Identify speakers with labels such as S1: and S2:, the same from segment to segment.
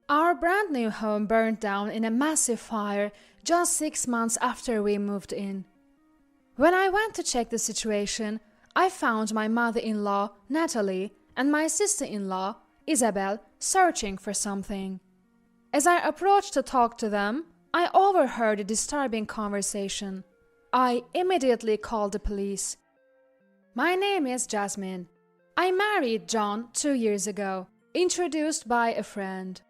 S1: Our brand new home burned down in a massive fire just 6 months after we moved in. When I went to check the situation, I found my mother-in-law, Natalie, and my sister-in-law, Isabel, searching for something. As I approached to talk to them, I overheard a disturbing conversation. I immediately called the police. My name is Jasmine. I married John 2 years ago, introduced by a friend.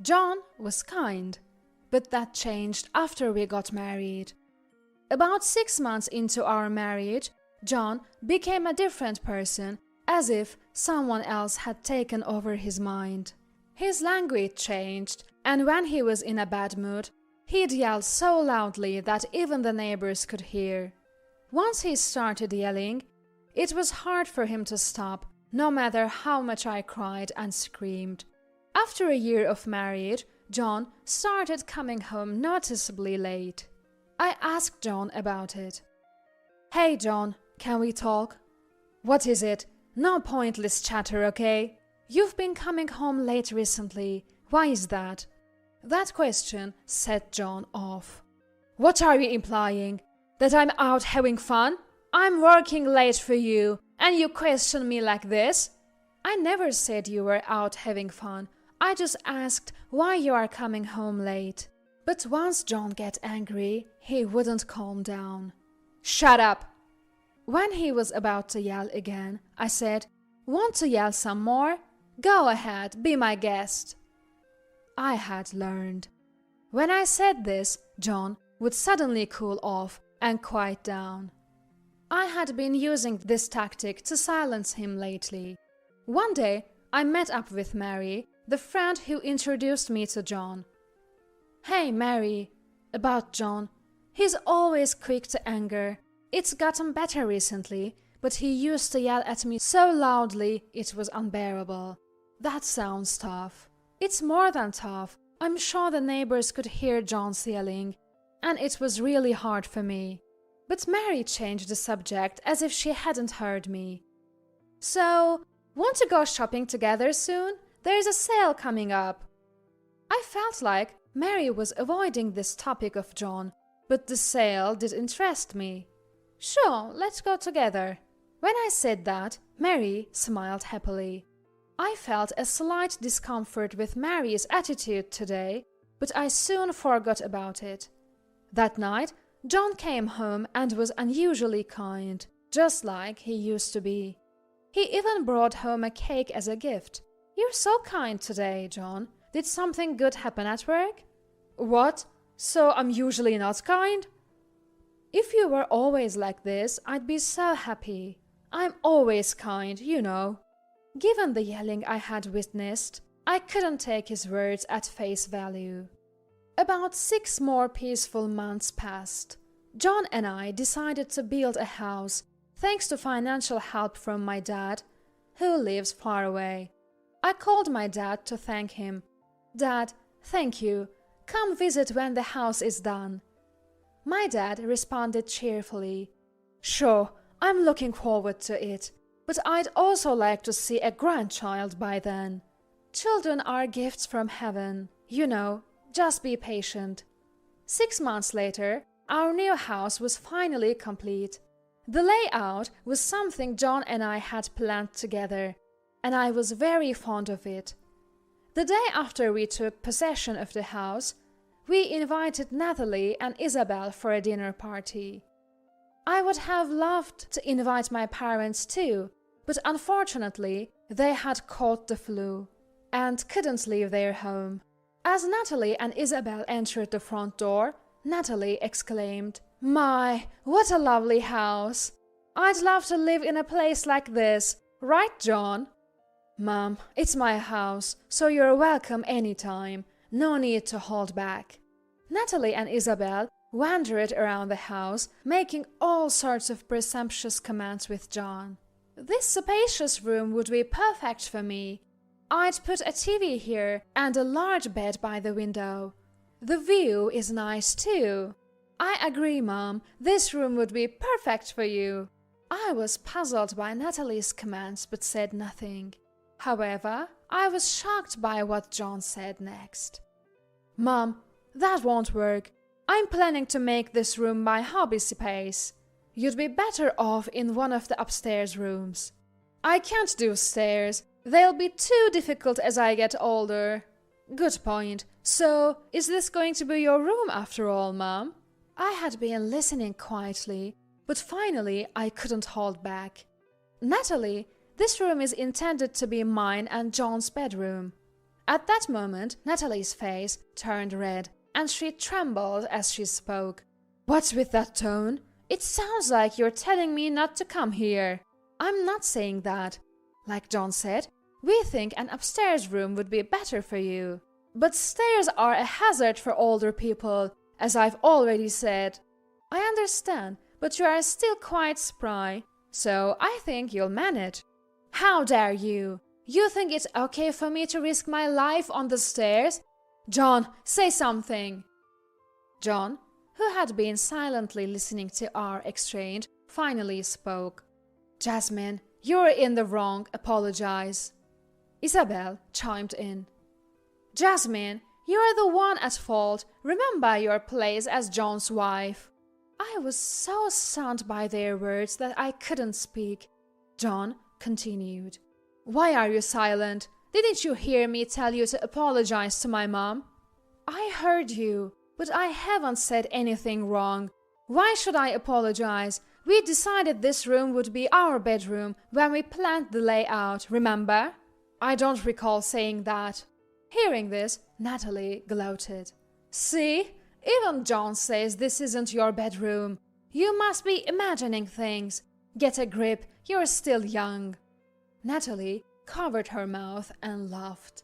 S1: John was kind, but that changed after we got married. About 6 months into our marriage, John became a different person, as if someone else had taken over his mind. His language changed, and when he was in a bad mood, he'd yell so loudly that even the neighbors could hear. Once he started yelling, it was hard for him to stop, no matter how much I cried and screamed. After a year of marriage, John started coming home noticeably late. I asked John about it. "Hey John, can we talk?" "What is it? No pointless chatter, okay? You've been coming home late recently. Why is that?" That question set John off. "What are you implying? That I'm out having fun? I'm working late for you, and you question me like this?" "I never said you were out having fun. I just asked why you are coming home late." But once John got angry, he wouldn't calm down. "Shut up!" When he was about to yell again, I said, "Want to yell some more? Go ahead, be my guest." I had learned. When I said this, John would suddenly cool off and quiet down. I had been using this tactic to silence him lately. One day, I met up with Mary, the friend who introduced me to John. "Hey, Mary," about John. "He's always quick to anger. It's gotten better recently, but he used to yell at me so loudly it was unbearable." That sounds tough. It's more than tough. I'm sure the neighbors could hear John's yelling, and it was really hard for me. But Mary changed the subject as if she hadn't heard me. "So, want to go shopping together soon? There's a sale coming up." I felt like Mary was avoiding this topic of John, but the sale did interest me. "Sure, let's go together." When I said that, Mary smiled happily. I felt a slight discomfort with Mary's attitude today, but I soon forgot about it. That night, John came home and was unusually kind, just like he used to be. He even brought home a cake as a gift. "You're so kind today, John. Did something good happen at work?" "What? So I'm usually not kind?" "If you were always like this, I'd be so happy. I'm always kind, you know." Given the yelling I had witnessed, I couldn't take his words at face value. About 6 more peaceful months passed. John and I decided to build a house, thanks to financial help from my dad, who lives far away. I called my dad to thank him. "Dad, thank you. Come visit when the house is done." My dad responded cheerfully. "Sure, I'm looking forward to it. But I'd also like to see a grandchild by then. Children are gifts from heaven. You know, just be patient." 6 months later, our new house was finally complete. The layout was something John and I had planned together, and I was very fond of it. The day after we took possession of the house, we invited Natalie and Isabel for a dinner party. I would have loved to invite my parents too, but unfortunately, they had caught the flu and couldn't leave their home. As Natalie and Isabel entered the front door, Natalie exclaimed, "My, what a lovely house! I'd love to live in a place like this, right, John?" "Mom, it's my house, so you're welcome anytime. No need to hold back." Natalie and Isabel wandered around the house, making all sorts of presumptuous comments with John. "This spacious room would be perfect for me. I'd put a TV here and a large bed by the window. The view is nice too." "I agree, Mom. This room would be perfect for you." I was puzzled by Natalie's comments but said nothing. However, I was shocked by what John said next. "Mom, that won't work. I'm planning to make this room my hobby space. You'd be better off in one of the upstairs rooms." "I can't do stairs. They'll be too difficult as I get older." "Good point. So, is this going to be your room after all, Mom?" I had been listening quietly, but finally I couldn't hold back. "Natalie, this room is intended to be mine and John's bedroom." At that moment, Natalie's face turned red, and she trembled as she spoke. "What's with that tone? It sounds like you're telling me not to come here." "I'm not saying that. Like John said, we think an upstairs room would be better for you. But stairs are a hazard for older people, as I've already said." "I understand, but you are still quite spry, so I think you'll manage." "How dare you? You think it's okay for me to risk my life on the stairs? John, say something." John, who had been silently listening to our exchange, finally spoke. "Jasmine, you're in the wrong. Apologize." Isabel chimed in. "Jasmine, you're the one at fault. Remember your place as John's wife." I was so stunned by their words that I couldn't speak. John continued. "Why are you silent? Didn't you hear me tell you to apologize to my mom?" "I heard you, but I haven't said anything wrong. Why should I apologize? We decided this room would be our bedroom when we planned the layout, remember?" "I don't recall saying that." Hearing this, Natalie gloated. "See? Even John says this isn't your bedroom. You must be imagining things. Get a grip, you're still young." Natalie covered her mouth and laughed.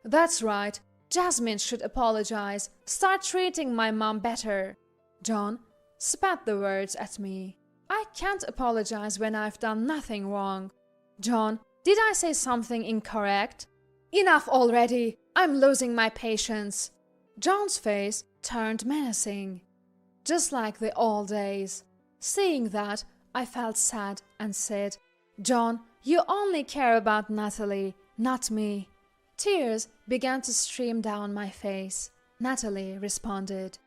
S1: "That's right. Jasmine should apologize. Start treating my mom better." John spat the words at me. "I can't apologize when I've done nothing wrong." "John, did I say something incorrect?" "Enough already. I'm losing my patience." John's face turned menacing, just like the old days. Seeing that, I felt sad and said, "John, you only care about Natalie, not me." Tears began to stream down my face. Natalie responded,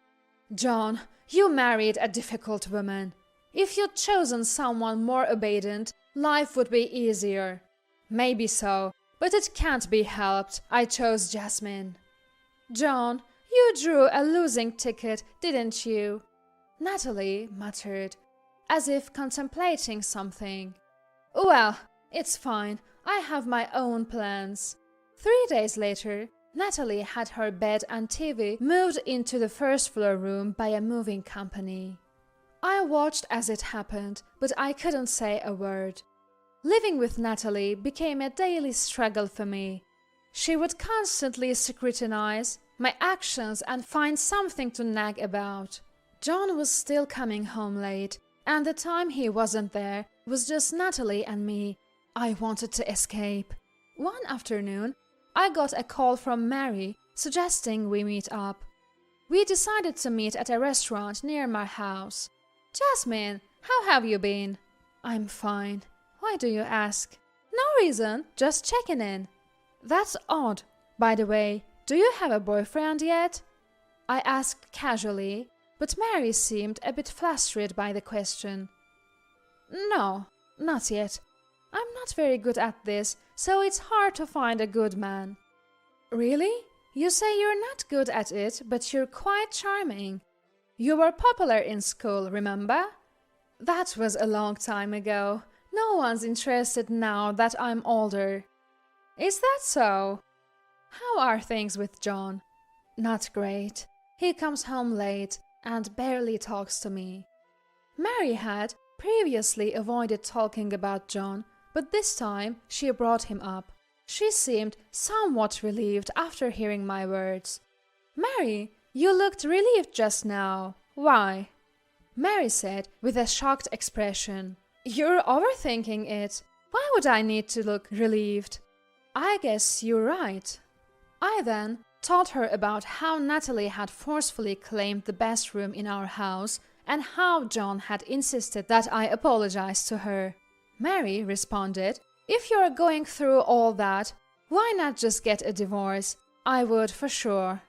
S1: "John, you married a difficult woman. If you'd chosen someone more obedient, life would be easier." "Maybe so, but it can't be helped. I chose Jasmine." "John, you drew a losing ticket, didn't you?" Natalie muttered, as if contemplating something. "Well, it's fine. I have my own plans." 3 days later, Natalie had her bed and TV moved into the first floor room by a moving company. I watched as it happened, but I couldn't say a word. Living with Natalie became a daily struggle for me. She would constantly scrutinize my actions and find something to nag about. John was still coming home late, and the time he wasn't there was just Natalie and me. I wanted to escape. One afternoon, I got a call from Mary suggesting we meet up. We decided to meet at a restaurant near my house. "Jasmine, how have you been?" "I'm fine. Why do you ask?" "No reason, just checking in." "That's odd. By the way, do you have a boyfriend yet?" I asked casually, but Mary seemed a bit flustered by the question. "No, not yet. I'm not very good at this, so it's hard to find a good man." "Really? You say you're not good at it, but you're quite charming. You were popular in school, remember?" "That was a long time ago. No one's interested now that I'm older." "Is that so? How are things with John?" "Not great. He comes home late and barely talks to me." Mary had previously avoided talking about John, but this time she brought him up. She seemed somewhat relieved after hearing my words. "Mary, you looked relieved just now. Why?" Mary said with a shocked expression, "You're overthinking it. Why would I need to look relieved?" "I guess you're right." I then told her about how Natalie had forcefully claimed the best room in our house and how John had insisted that I apologize to her. Mary responded, "If you're going through all that, Why not just get a divorce? I would for sure.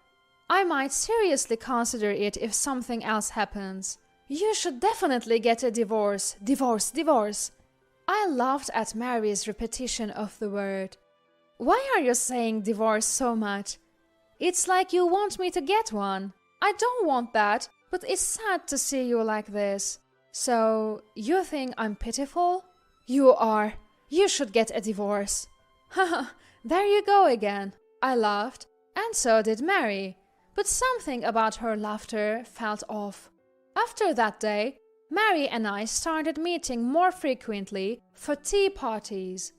S1: I might seriously consider it if something else happens. You should definitely get a divorce. Divorce, divorce. I laughed at Mary's repetition of the word. Why are you saying divorce so much? It's like you want me to get one. I don't want that, but it's sad to see you like this. So, you think I'm pitiful? You are. You should get a divorce. Haha, there you go again. I laughed, and so did Mary. But something about her laughter felt off. After that day, Mary and I started meeting more frequently for tea parties.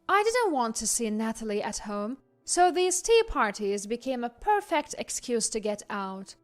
S1: I didn't want to see Natalie at home, so these tea parties became a perfect excuse to get out.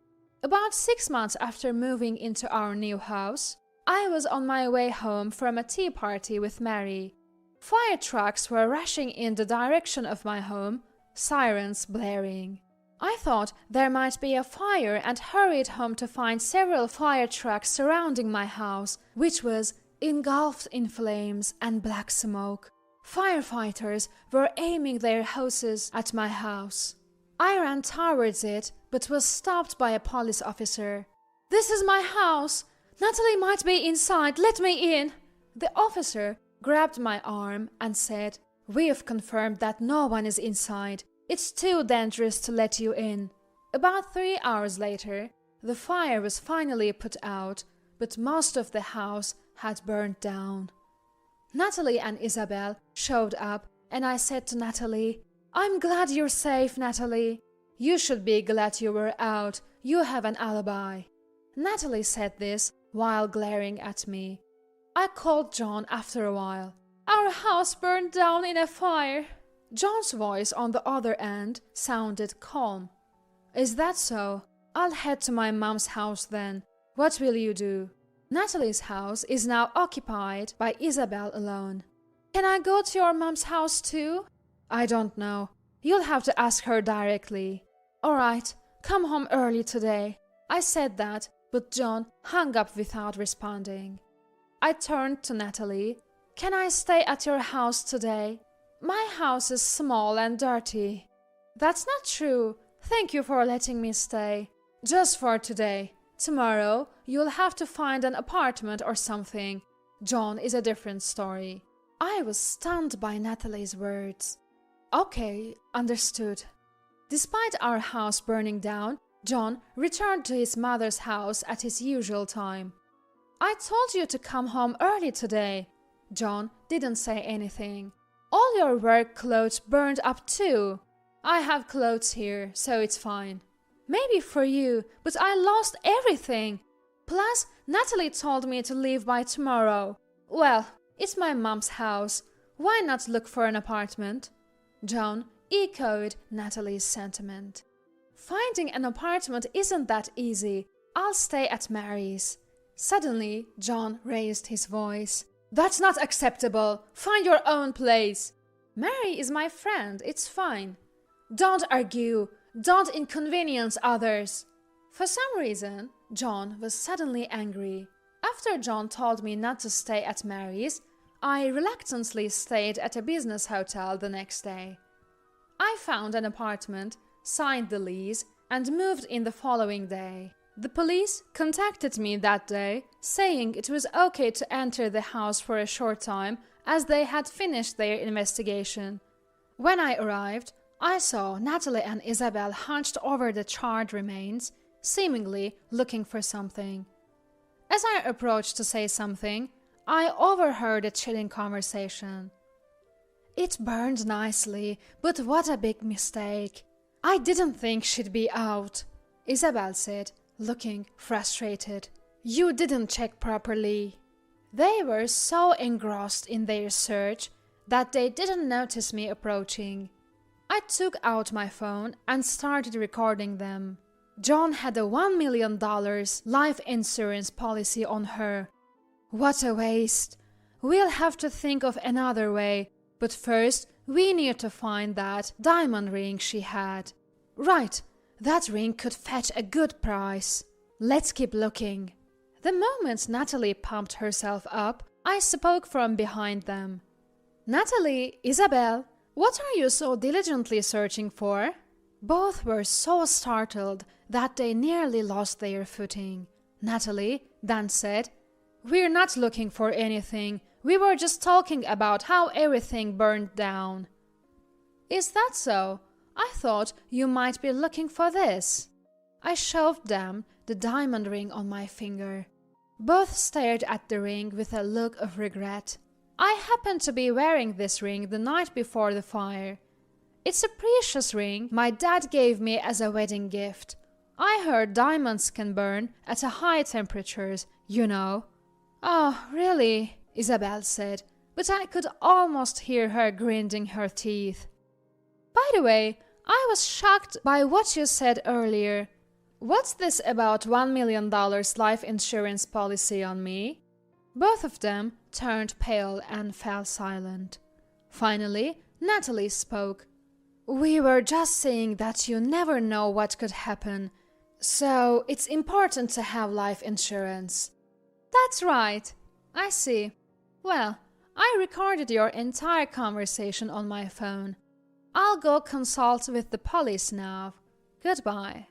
S1: About 6 months after moving into our new house, I was on my way home from a tea party with Mary. Fire trucks were rushing in the direction of my home, sirens blaring. I thought there might be a fire and hurried home to find several fire trucks surrounding my house, which was engulfed in flames and black smoke. Firefighters were aiming their hoses at my house. I ran towards it, but was stopped by a police officer. "This is my house! Natalie might be inside, let me in!" The officer grabbed my arm and said, "We've confirmed that no one is inside. It's too dangerous to let you in." About 3 hours later, the fire was finally put out, but most of the house had burned down. Natalie and Isabel showed up, and I said to Natalie, "I'm glad you're safe, Natalie." "You should be glad you were out. You have an alibi." Natalie said this while glaring at me. I called John after a while. "Our house burned down in a fire." John's voice on the other end sounded calm. "Is that so? I'll head to my mom's house then. What will you do?" Natalie's house is now occupied by Isabel alone. "Can I go to your mom's house too?" "I don't know. You'll have to ask her directly." "All right, come home early today." I said that, but John hung up without responding. I turned to Natalie. "Can I stay at your house today? My house is small and dirty." "That's not true. Thank you for letting me stay. Just for today. Tomorrow, you'll have to find an apartment or something. John is a different story." I was stunned by Natalie's words. "Okay, understood." Despite our house burning down, John returned to his mother's house at his usual time. "I told you to come home early today." John didn't say anything. "All your work clothes burned up too." "I have clothes here, so it's fine." "Maybe for you, but I lost everything. Plus, Natalie told me to leave by tomorrow." "Well, it's my mom's house. Why not look for an apartment?" John echoed Natalie's sentiment. "Finding an apartment isn't that easy. I'll stay at Mary's." Suddenly, John raised his voice. "That's not acceptable. Find your own place." "Mary is my friend. It's fine." "Don't argue. Don't inconvenience others." For some reason, John was suddenly angry. After John told me not to stay at Mary's, I reluctantly stayed at a business hotel the next day. I found an apartment, signed the lease, and moved in the following day. The police contacted me that day, saying it was okay to enter the house for a short time as they had finished their investigation. When I arrived, I saw Natalie and Isabel hunched over the charred remains, seemingly looking for something. As I approached to say something, I overheard a chilling conversation. "It burned nicely, but what a big mistake. I didn't think she'd be out," Isabel said, looking frustrated. "You didn't check properly." They were so engrossed in their search that they didn't notice me approaching. I took out my phone and started recording them. John had a $1 million life insurance policy on her. What a waste. We'll have to think of another way, but first we need to find that diamond ring she had. Right, that ring could fetch a good price. Let's keep looking. The moment Natalie pumped herself up, I spoke from behind them. "Natalie, Isabel, What are you so diligently searching for? Both were so startled that they nearly lost their footing. Natalie then said, "We're not looking for anything. We were just talking about how everything burned down." "Is that so? I thought you might be looking for this." I showed them the diamond ring on my finger. Both stared at the ring with a look of regret. I happened to be wearing this ring the night before the fire. It's a precious ring my dad gave me as a wedding gift. I heard diamonds can burn at high temperatures, you know. "Oh, really?" Isabel said, but I could almost hear her grinding her teeth. "By the way, I was shocked by what you said earlier. What's this about $1 million life insurance policy on me?" Both of them turned pale and fell silent. Finally, Natalie spoke. "We were just saying that you never know what could happen, so it's important to have life insurance." "That's right. I see. Well, I recorded your entire conversation on my phone. I'll go consult with the police now. Goodbye."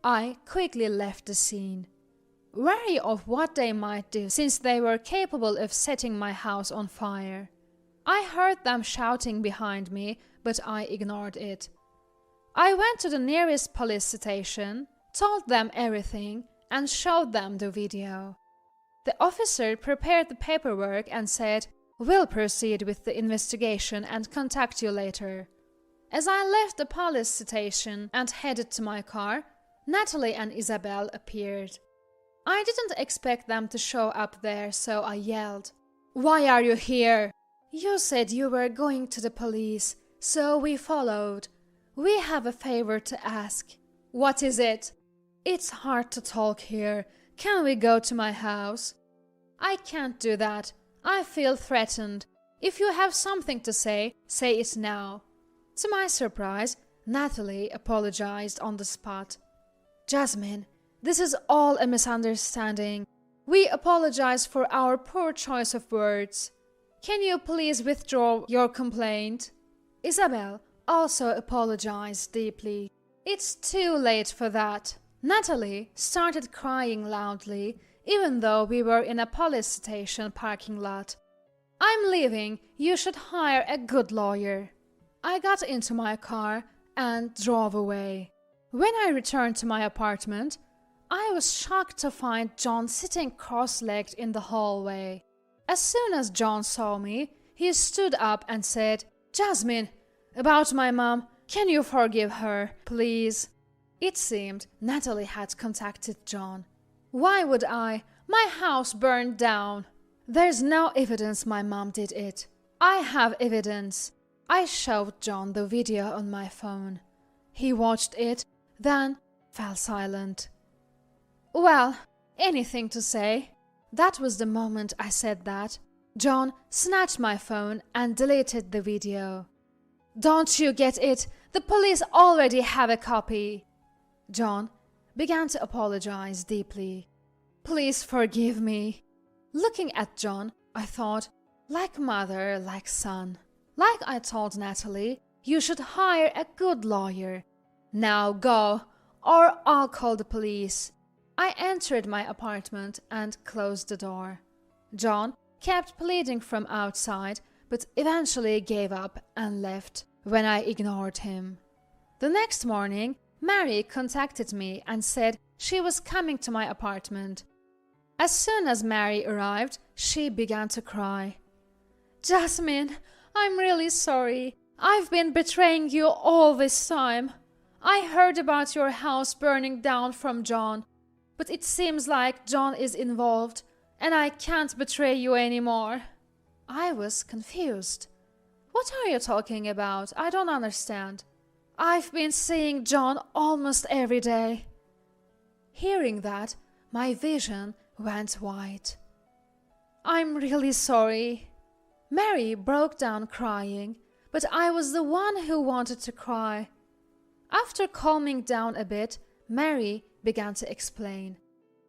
S1: I quickly left the scene, wary of what they might do since they were capable of setting my house on fire. I heard them shouting behind me, but I ignored it. I went to the nearest police station, told them everything, and showed them the video. The officer prepared the paperwork and said, "We'll proceed with the investigation and contact you later." As I left the police station and headed to my car, Natalie and Isabel appeared. I didn't expect them to show up there, so I yelled, "Why are you here?" "You said you were going to the police, so we followed. We have a favor to ask." "What is it?" "It's hard to talk here. Can we go to my house?" "I can't do that. I feel threatened. If you have something to say it now." To my surprise, Natalie apologized on the spot. "Jasmine, this is all a misunderstanding. We apologize for our poor choice of words. Can you please withdraw your complaint?" Isabel also apologized deeply. "It's too late for that." Natalie started crying loudly, even though we were in a police station parking lot. "I'm leaving. You should hire a good lawyer." I got into my car and drove away. When I returned to my apartment, I was shocked to find John sitting cross-legged in the hallway. As soon as John saw me, he stood up and said, "Jasmine, about my mom, can you forgive her, please?" It seemed Natalie had contacted John. "Why would I? My house burned down." "There's no evidence my mom did it." "I have evidence." I showed John the video on my phone. He watched it, then fell silent. "Well, anything to say?" That was the moment I said that. John snatched my phone and deleted the video. "Don't you get it? The police already have a copy." John began to apologize deeply. "Please forgive me." Looking at John, I thought, like mother, like son. Like I told Natalie, you should hire a good lawyer. "Now go, or I'll call the police." I entered my apartment and closed the door. John kept pleading from outside, but eventually gave up and left when I ignored him. The next morning, Mary contacted me and said she was coming to my apartment. As soon as Mary arrived, she began to cry. "Jasmine, I'm really sorry. I've been betraying you all this time. I heard about your house burning down from John, but it seems like John is involved, and I can't betray you anymore." I was confused. "What are you talking about? I don't understand." "I've been seeing John almost every day." Hearing that, my vision went white. "I'm really sorry." Mary broke down crying, but I was the one who wanted to cry. After calming down a bit, Mary began to explain.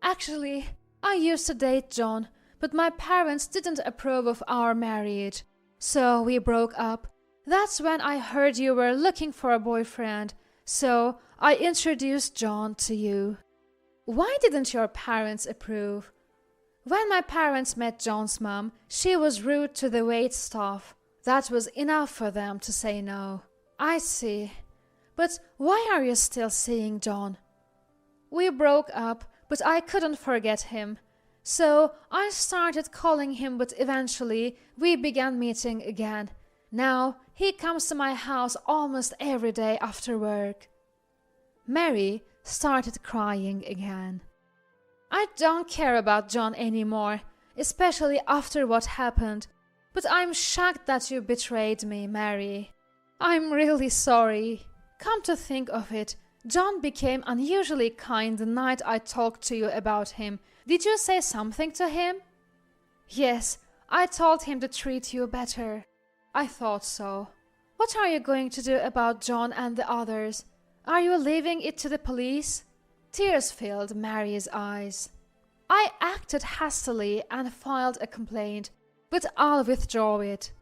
S1: "Actually, I used to date John, but my parents didn't approve of our marriage, so we broke up. That's when I heard you were looking for a boyfriend, so I introduced John to you. Why didn't your parents approve? When my parents met John's mom, she was rude to the wait staff. That was enough for them to say no. I see. But why are you still seeing John? We broke up, but I couldn't forget him. So I started calling him, but eventually we began meeting again. Now he comes to my house almost every day after work. Mary started crying again. I don't care about John anymore, especially after what happened. But I'm shocked that you betrayed me, Mary. I'm really sorry. Come to think of it, John became unusually kind the night I talked to you about him. Did you say something to him? Yes, I told him to treat you better. I thought so. What are you going to do about John and the others? Are you leaving it to the police? Tears filled Mary's eyes. I acted hastily and filed a complaint, but I'll withdraw it.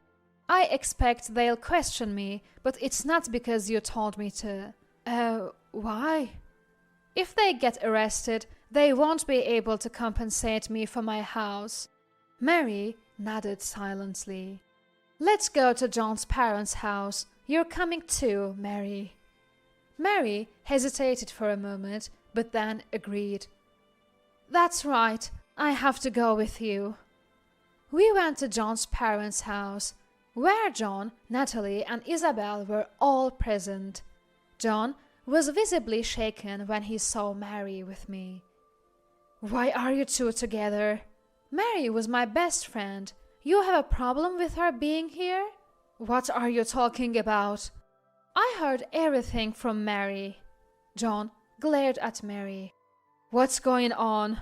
S1: I expect they'll question me, but it's not because you told me to. Why? If they get arrested, they won't be able to compensate me for my house. Mary nodded silently. Let's go to John's parents' house. You're coming too, Mary. Mary hesitated for a moment, but then agreed. That's right, I have to go with you. We went to John's parents' house, where John, Natalie, and Isabel were all present. John was visibly shaken when he saw Mary with me. Why are you two together? Mary was my best friend. You have a problem with her being here? What are you talking about? I heard everything from Mary. John glared at Mary. What's going on?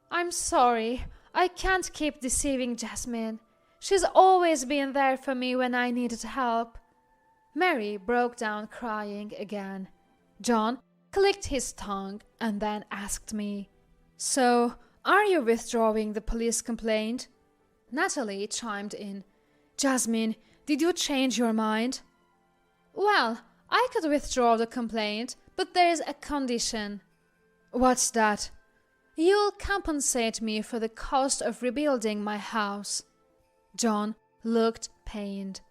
S1: I'm sorry. I can't keep deceiving Jasmine. She's always been there for me when I needed help. Mary broke down crying again. John clicked his tongue and then asked me, So, are you withdrawing the police complaint? Natalie chimed in. Jasmine, did you change your mind? Well, I could withdraw the complaint, but there's a condition. What's that? You'll compensate me for the cost of rebuilding my house. John looked pained.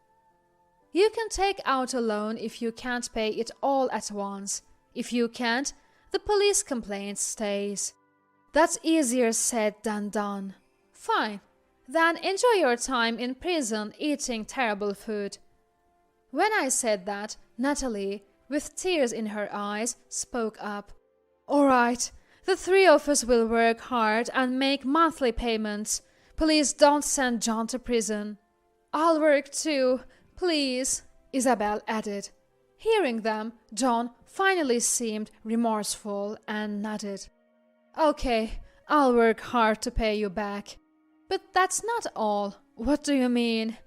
S1: You can take out a loan if you can't pay it all at once. If you can't, the police complaint stays. That's easier said than done. Fine. Then enjoy your time in prison eating terrible food. When I said that, Natalie, with tears in her eyes, spoke up. All right, the three of us will work hard and make monthly payments. Please don't send John to prison. I'll work too, please, Isabel added. Hearing them, John finally seemed remorseful and nodded. Okay, I'll work hard to pay you back. But that's not all. What do you mean?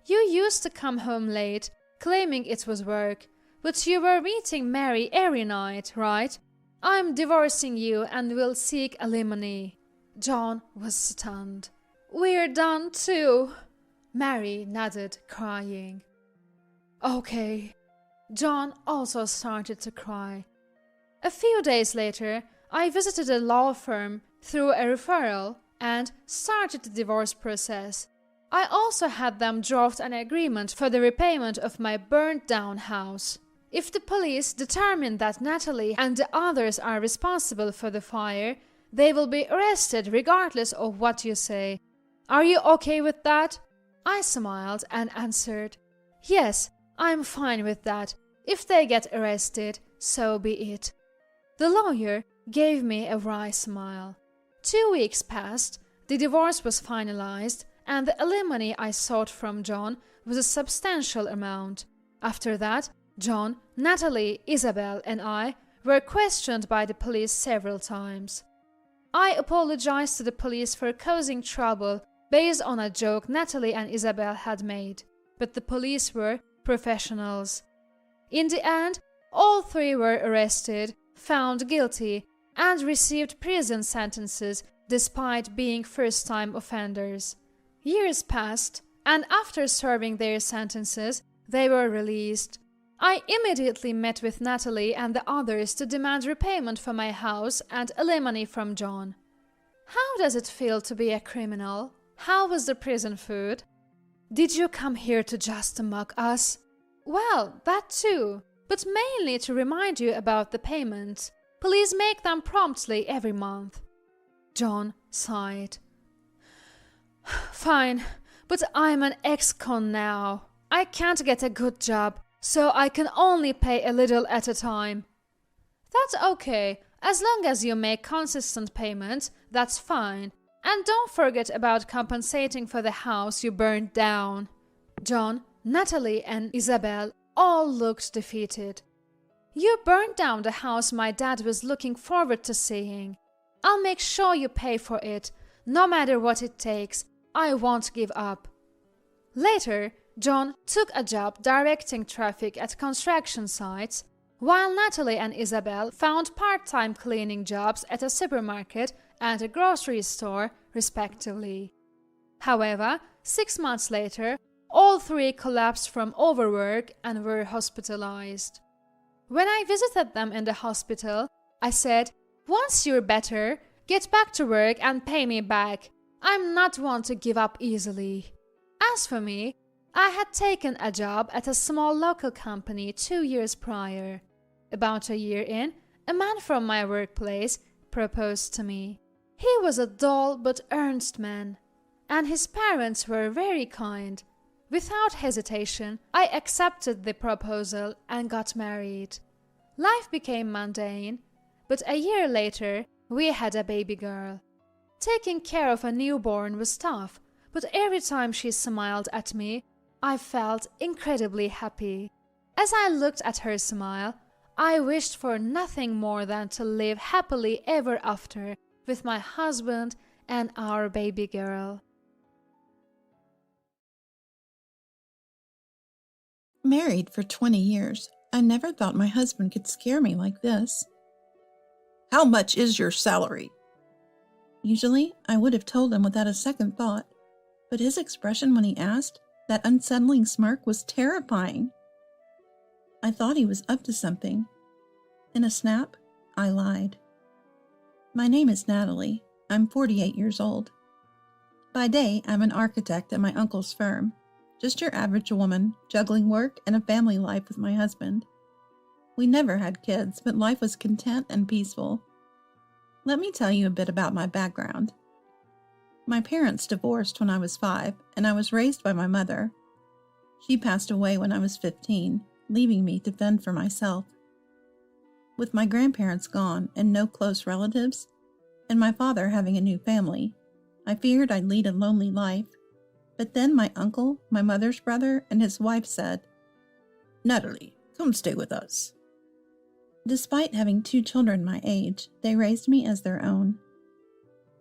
S1: You used to come home late, claiming it was work, but you were meeting Mary every night, right? I'm divorcing you and will seek alimony. John was stunned. We're done too. Mary nodded, crying. Okay. John also started to cry. A few days later, I visited a law firm through a referral and started the divorce process. I also had them draft an agreement for the repayment of my burned-down house. If the police determine that Natalie and the others are responsible for the fire, they will be arrested regardless of what you say. Are you okay with that? I smiled and answered, Yes, I'm fine with that. If they get arrested, so be it. The lawyer gave me a wry smile. 2 weeks passed, the divorce was finalized, and the alimony I sought from John was a substantial amount. After that, John, Natalie, Isabel, and I were questioned by the police several times. I apologized to the police for causing trouble based on a joke Natalie and Isabel had made, but the police were professionals. In the end, all three were arrested, found guilty, and received prison sentences despite being first-time offenders. Years passed, and after serving their sentences, They were released. I immediately met with Natalie and the others to demand repayment for my house and alimony from John. How does it feel to be a criminal? How was the prison food? Did you come here to just mock us? Well, that too, but mainly to remind you about the payments. Please make them promptly every month. John sighed. Fine, but I'm an ex-con now. I can't get a good job, so I can only pay a little at a time. That's okay. As long as you make consistent payments, that's fine. And don't forget about compensating for the house you burned down. John, Natalie, and Isabel all looked defeated. You burned down the house my dad was looking forward to seeing. I'll make sure you pay for it, no matter what it takes. I won't give up. Later, John took a job directing traffic at construction sites, while Natalie and Isabel found part-time cleaning jobs at a supermarket and a grocery store, respectively. However, 6 months later, all three collapsed from overwork and were hospitalized. When I visited them in the hospital, I said, "Once you're better, get back to work and pay me back. I'm not one to give up easily." As for me, I had taken a job at a small local company 2 years prior. About a year in, a man from my workplace proposed to me. He was a dull but earnest man, and his parents were very kind. Without hesitation, I accepted the proposal and got married. Life became mundane, but a year later, we had a baby girl. Taking care of a newborn was tough, but every time she smiled at me, I felt incredibly happy. As I looked at her smile, I wished for nothing more than to live happily ever after with my husband and our baby girl.
S2: Married for 20 years, I never thought my husband could scare me like this. "How much is your salary?" Usually, I would have told him without a second thought, but his expression when he asked, that unsettling smirk, was terrifying. I thought he was up to something. In a snap, I lied. My name is Natalie. I'm 48 years old. By day, I'm an architect at my uncle's firm. Just your average woman, juggling work and a family life with my husband. We never had kids, but life was content and peaceful. Let me tell you a bit about my background. My parents divorced when I was 5, and I was raised by my mother. She passed away when I was 15, leaving me to fend for myself. With my grandparents gone and no close relatives, and my father having a new family, I feared I'd lead a lonely life. But then my uncle, my mother's brother, and his wife said, "Natalie, come stay with us." Despite having 2 children my age, they raised me as their own.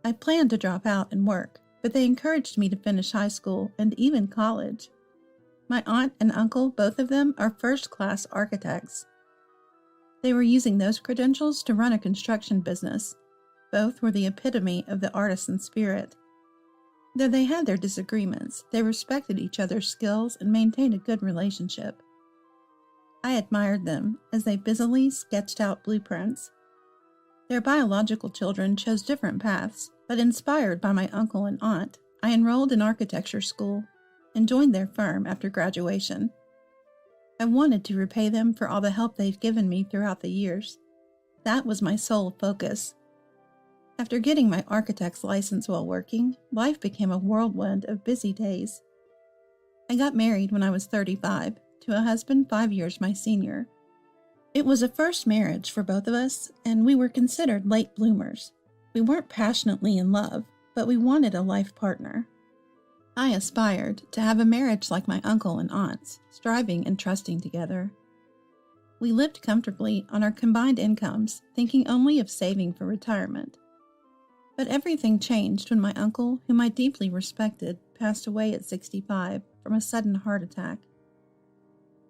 S2: I planned to drop out and work, but they encouraged me to finish high school and even college. My aunt and uncle, both of them, are first-class architects. They were using those credentials to run a construction business. Both were the epitome of the artisan spirit. Though they had their disagreements, they respected each other's skills and maintained a good relationship. I admired them as they busily sketched out blueprints. Their biological children chose different paths, but inspired by my uncle and aunt, I enrolled in architecture school and joined their firm after graduation. I wanted to repay them for all the help they've given me throughout the years. That was my sole focus. After getting my architect's license while working, life became a whirlwind of busy days. I got married when I was 35 to a husband 5 years my senior. It was a first marriage for both of us, and we were considered late bloomers. We weren't passionately in love, but we wanted a life partner. I aspired to have a marriage like my uncle and aunts, striving and trusting together. We lived comfortably on our combined incomes, thinking only of saving for retirement. But everything changed when my uncle, whom I deeply respected, passed away at 65 from a sudden heart attack.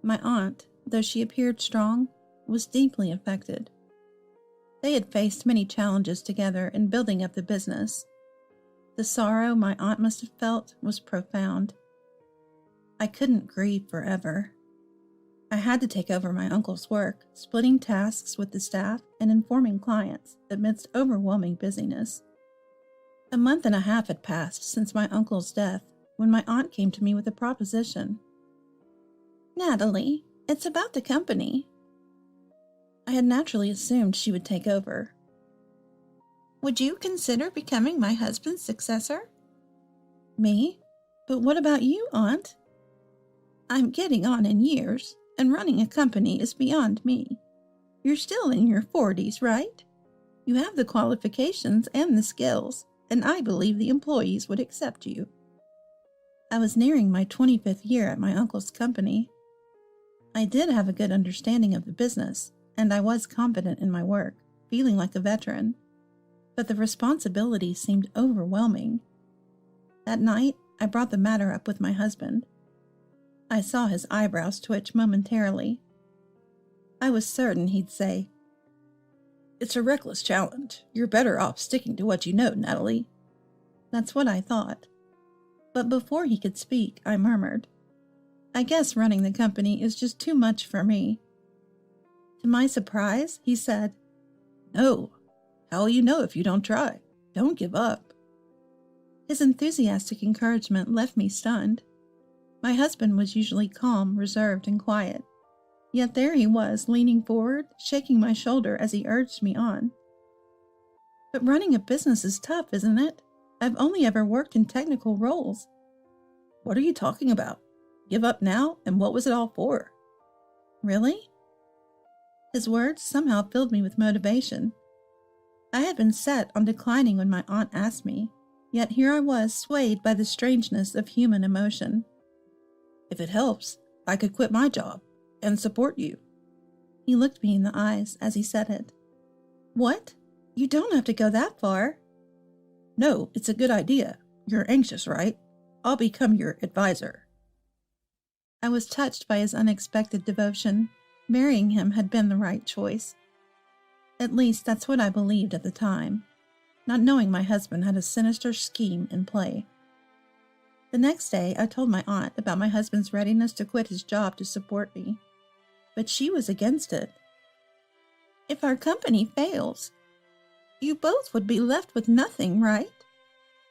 S2: My aunt, though she appeared strong, was deeply affected. They had faced many challenges together in building up the business. The sorrow my aunt must have felt was profound. I couldn't grieve forever. I had to take over my uncle's work, splitting tasks with the staff and informing clients amidst overwhelming busyness. A month and a half had passed since my uncle's death when my aunt came to me with a proposition. "Natalie, it's about the company." I had naturally assumed she would take over. "Would you consider becoming my husband's successor?" "Me? But what about you, Aunt?" "I'm getting on in years, and running a company is beyond me. You're still in your 40s, right? You have the qualifications and the skills, and I believe the employees would accept you." I was nearing my 25th year at my uncle's company. I did have a good understanding of the business, and I was confident in my work, feeling like a veteran. But the responsibility seemed overwhelming. That night, I brought the matter up with my husband. I saw his eyebrows twitch momentarily. I was certain he'd say, "It's a reckless challenge. You're better off sticking to what you know, Natalie." That's what I thought. But before he could speak, I murmured, "I guess running the company is just too much for me." To my surprise, he said, "No. How will you know if you don't try? Don't give up." His enthusiastic encouragement left me stunned. My husband was usually calm, reserved, and quiet. Yet there he was, leaning forward, shaking my shoulder as he urged me on. "But running a business is tough, isn't it? I've only ever worked in technical roles." "What are you talking about? Give up now, and what was it all for?" "Really?" His words somehow filled me with motivation. I had been set on declining when my aunt asked me, yet here I was swayed by the strangeness of human emotion. "If it helps, I could quit my job and support you." He looked me in the eyes as he said it. "What? You don't have to go that far." "No, it's a good idea. You're anxious, right? I'll become your advisor." I was touched by his unexpected devotion. Marrying him had been the right choice. At least that's what I believed at the time, not knowing my husband had a sinister scheme in play. The next day, I told my aunt about my husband's readiness to quit his job to support me, but she was against it. "If our company fails, you both would be left with nothing, right?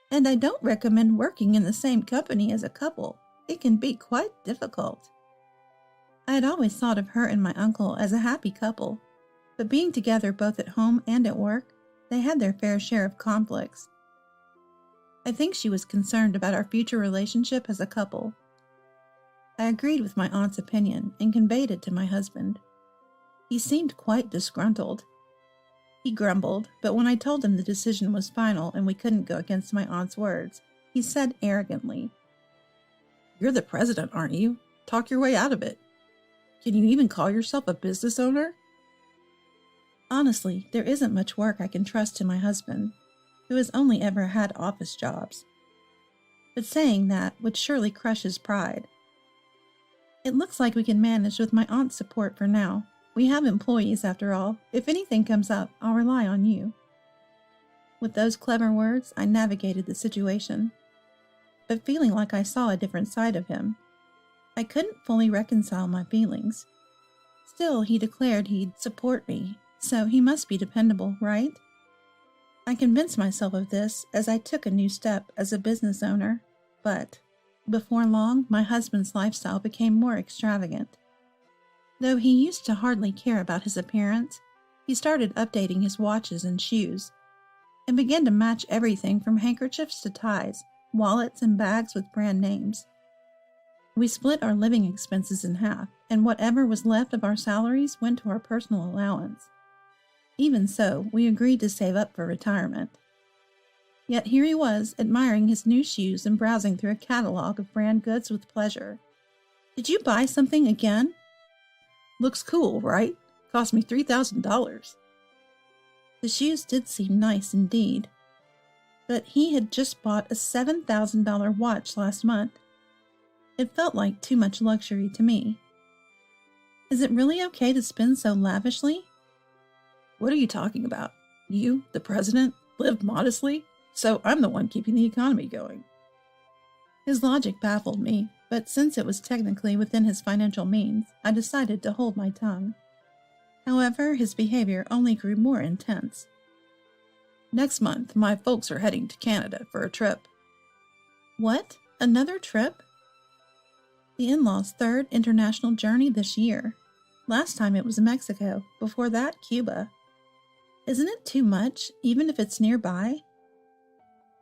S2: And I don't recommend working in the same company as a couple. It can be quite difficult." I had always thought of her and my uncle as a happy couple, but being together both at home and at work, they had their fair share of conflicts. I think she was concerned about our future relationship as a couple. I agreed with my aunt's opinion and conveyed it to my husband. He seemed quite disgruntled. He grumbled, but when I told him the decision was final and we couldn't go against my aunt's words, he said arrogantly, "You're the president, aren't you? Talk your way out of it. Can you even call yourself a business owner?" Honestly, there isn't much work I can trust to my husband, who has only ever had office jobs. But saying that would surely crush his pride. "It looks like we can manage with my aunt's support for now. We have employees, after all. If anything comes up, I'll rely on you." With those clever words, I navigated the situation, but feeling like I saw a different side of him. I couldn't fully reconcile my feelings. Still, he declared he'd support me, so he must be dependable, right? I convinced myself of this as I took a new step as a business owner, but before long, my husband's lifestyle became more extravagant. Though he used to hardly care about his appearance, he started updating his watches and shoes, and began to match everything from handkerchiefs to ties, wallets and bags with brand names. We split our living expenses in half, and whatever was left of our salaries went to our personal allowance. Even so, we agreed to save up for retirement. Yet here he was, admiring his new shoes and browsing through a catalog of brand goods with pleasure. "Did you buy something again?" "Looks cool, right? Cost me $3,000. The shoes did seem nice indeed, but he had just bought a $7,000 watch last month. It felt like too much luxury to me. "Is it really okay to spend so lavishly?" "What are you talking about? You, the president, live modestly, so I'm the one keeping the economy going." His logic baffled me, but since it was technically within his financial means, I decided to hold my tongue. However, his behavior only grew more intense. Next month, my folks are heading to Canada for a trip. What? Another trip? The in-laws' third international journey this year. Last time it was Mexico, before that Cuba. Isn't it too much, even if it's nearby?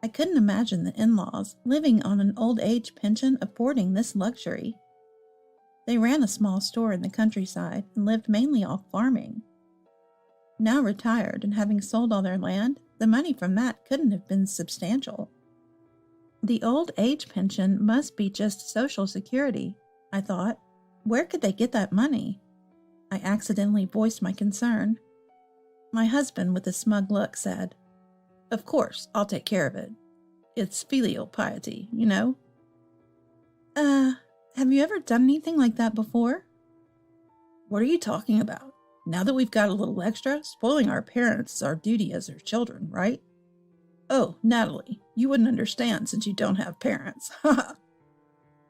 S2: I couldn't imagine the in-laws living on an old age pension affording this luxury. They ran a small store in the countryside and lived mainly off farming. Now retired and having sold all their land, the money from that couldn't have been substantial. The old age pension must be just Social Security, I thought. Where could they get that money? I accidentally voiced my concern. My husband, with a smug look, said, "Of course, I'll take care of it. It's filial piety, you know." Have you ever done anything like that before? What are you talking about? Now that we've got a little extra, spoiling our parents is our duty as their children, right? Oh, Natalie, you wouldn't understand since you don't have parents.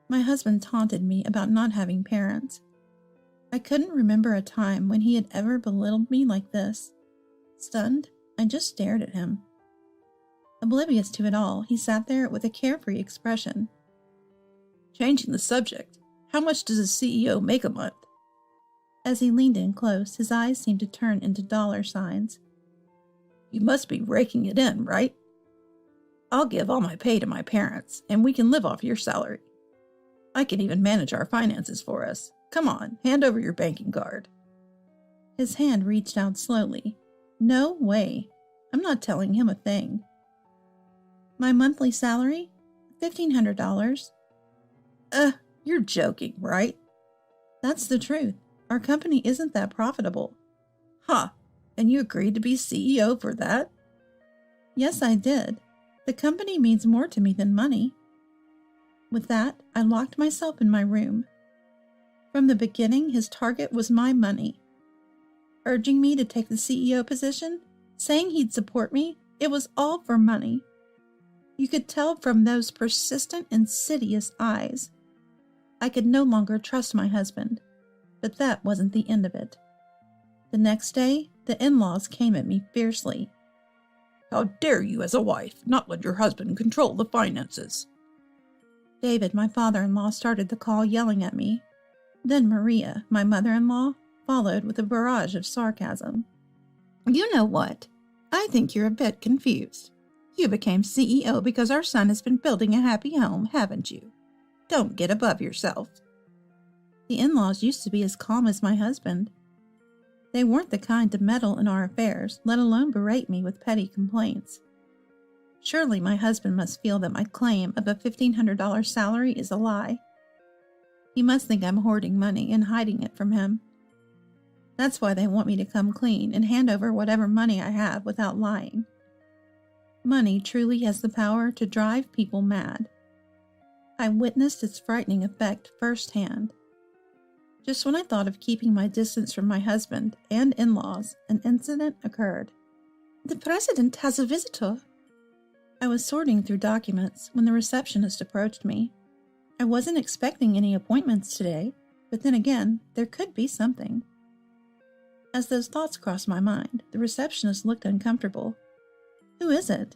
S2: My husband taunted me about not having parents. I couldn't remember a time when he had ever belittled me like this. Stunned, I just stared at him. Oblivious to it all, he sat there with a carefree expression. Changing the subject, how much does a CEO make a month? As he leaned in close, his eyes seemed to turn into dollar signs. You must be raking it in, right? I'll give all my pay to my parents, and we can live off your salary. I can even manage our finances for us. Come on, hand over your banking card. His hand reached out slowly. No way. I'm not telling him a thing. My monthly salary? $1,500. You're joking, right? That's the truth. Our company isn't that profitable. Huh, and you agreed to be CEO for that? Yes, I did. The company means more to me than money. With that, I locked myself in my room. From the beginning, his target was my money. Urging me to take the CEO position, saying he'd support me, it was all for money. You could tell from those persistent, insidious eyes. I could no longer trust my husband, but that wasn't the end of it. The next day, the in-laws came at me fiercely. How dare you, as a wife, not let your husband control the finances? David, my father-in-law, started the call yelling at me. Then Maria, my mother-in-law, followed with a barrage of sarcasm. You know what? I think you're a bit confused. You became CEO because our son has been building a happy home, haven't you? Don't get above yourself. The in-laws used to be as calm as my husband. They weren't the kind to meddle in our affairs, let alone berate me with petty complaints. Surely my husband must feel that my claim of a $1,500 salary is a lie. He must think I'm hoarding money and hiding it from him. That's why they want me to come clean and hand over whatever money I have without lying. Money truly has the power to drive people mad. I witnessed its frightening effect firsthand. Just when I thought of keeping my distance from my husband and in-laws, an incident occurred. The president has a visitor. I was sorting through documents when the receptionist approached me. I wasn't expecting any appointments today, but then again, there could be something. As those thoughts crossed my mind, the receptionist looked uncomfortable. Who is it?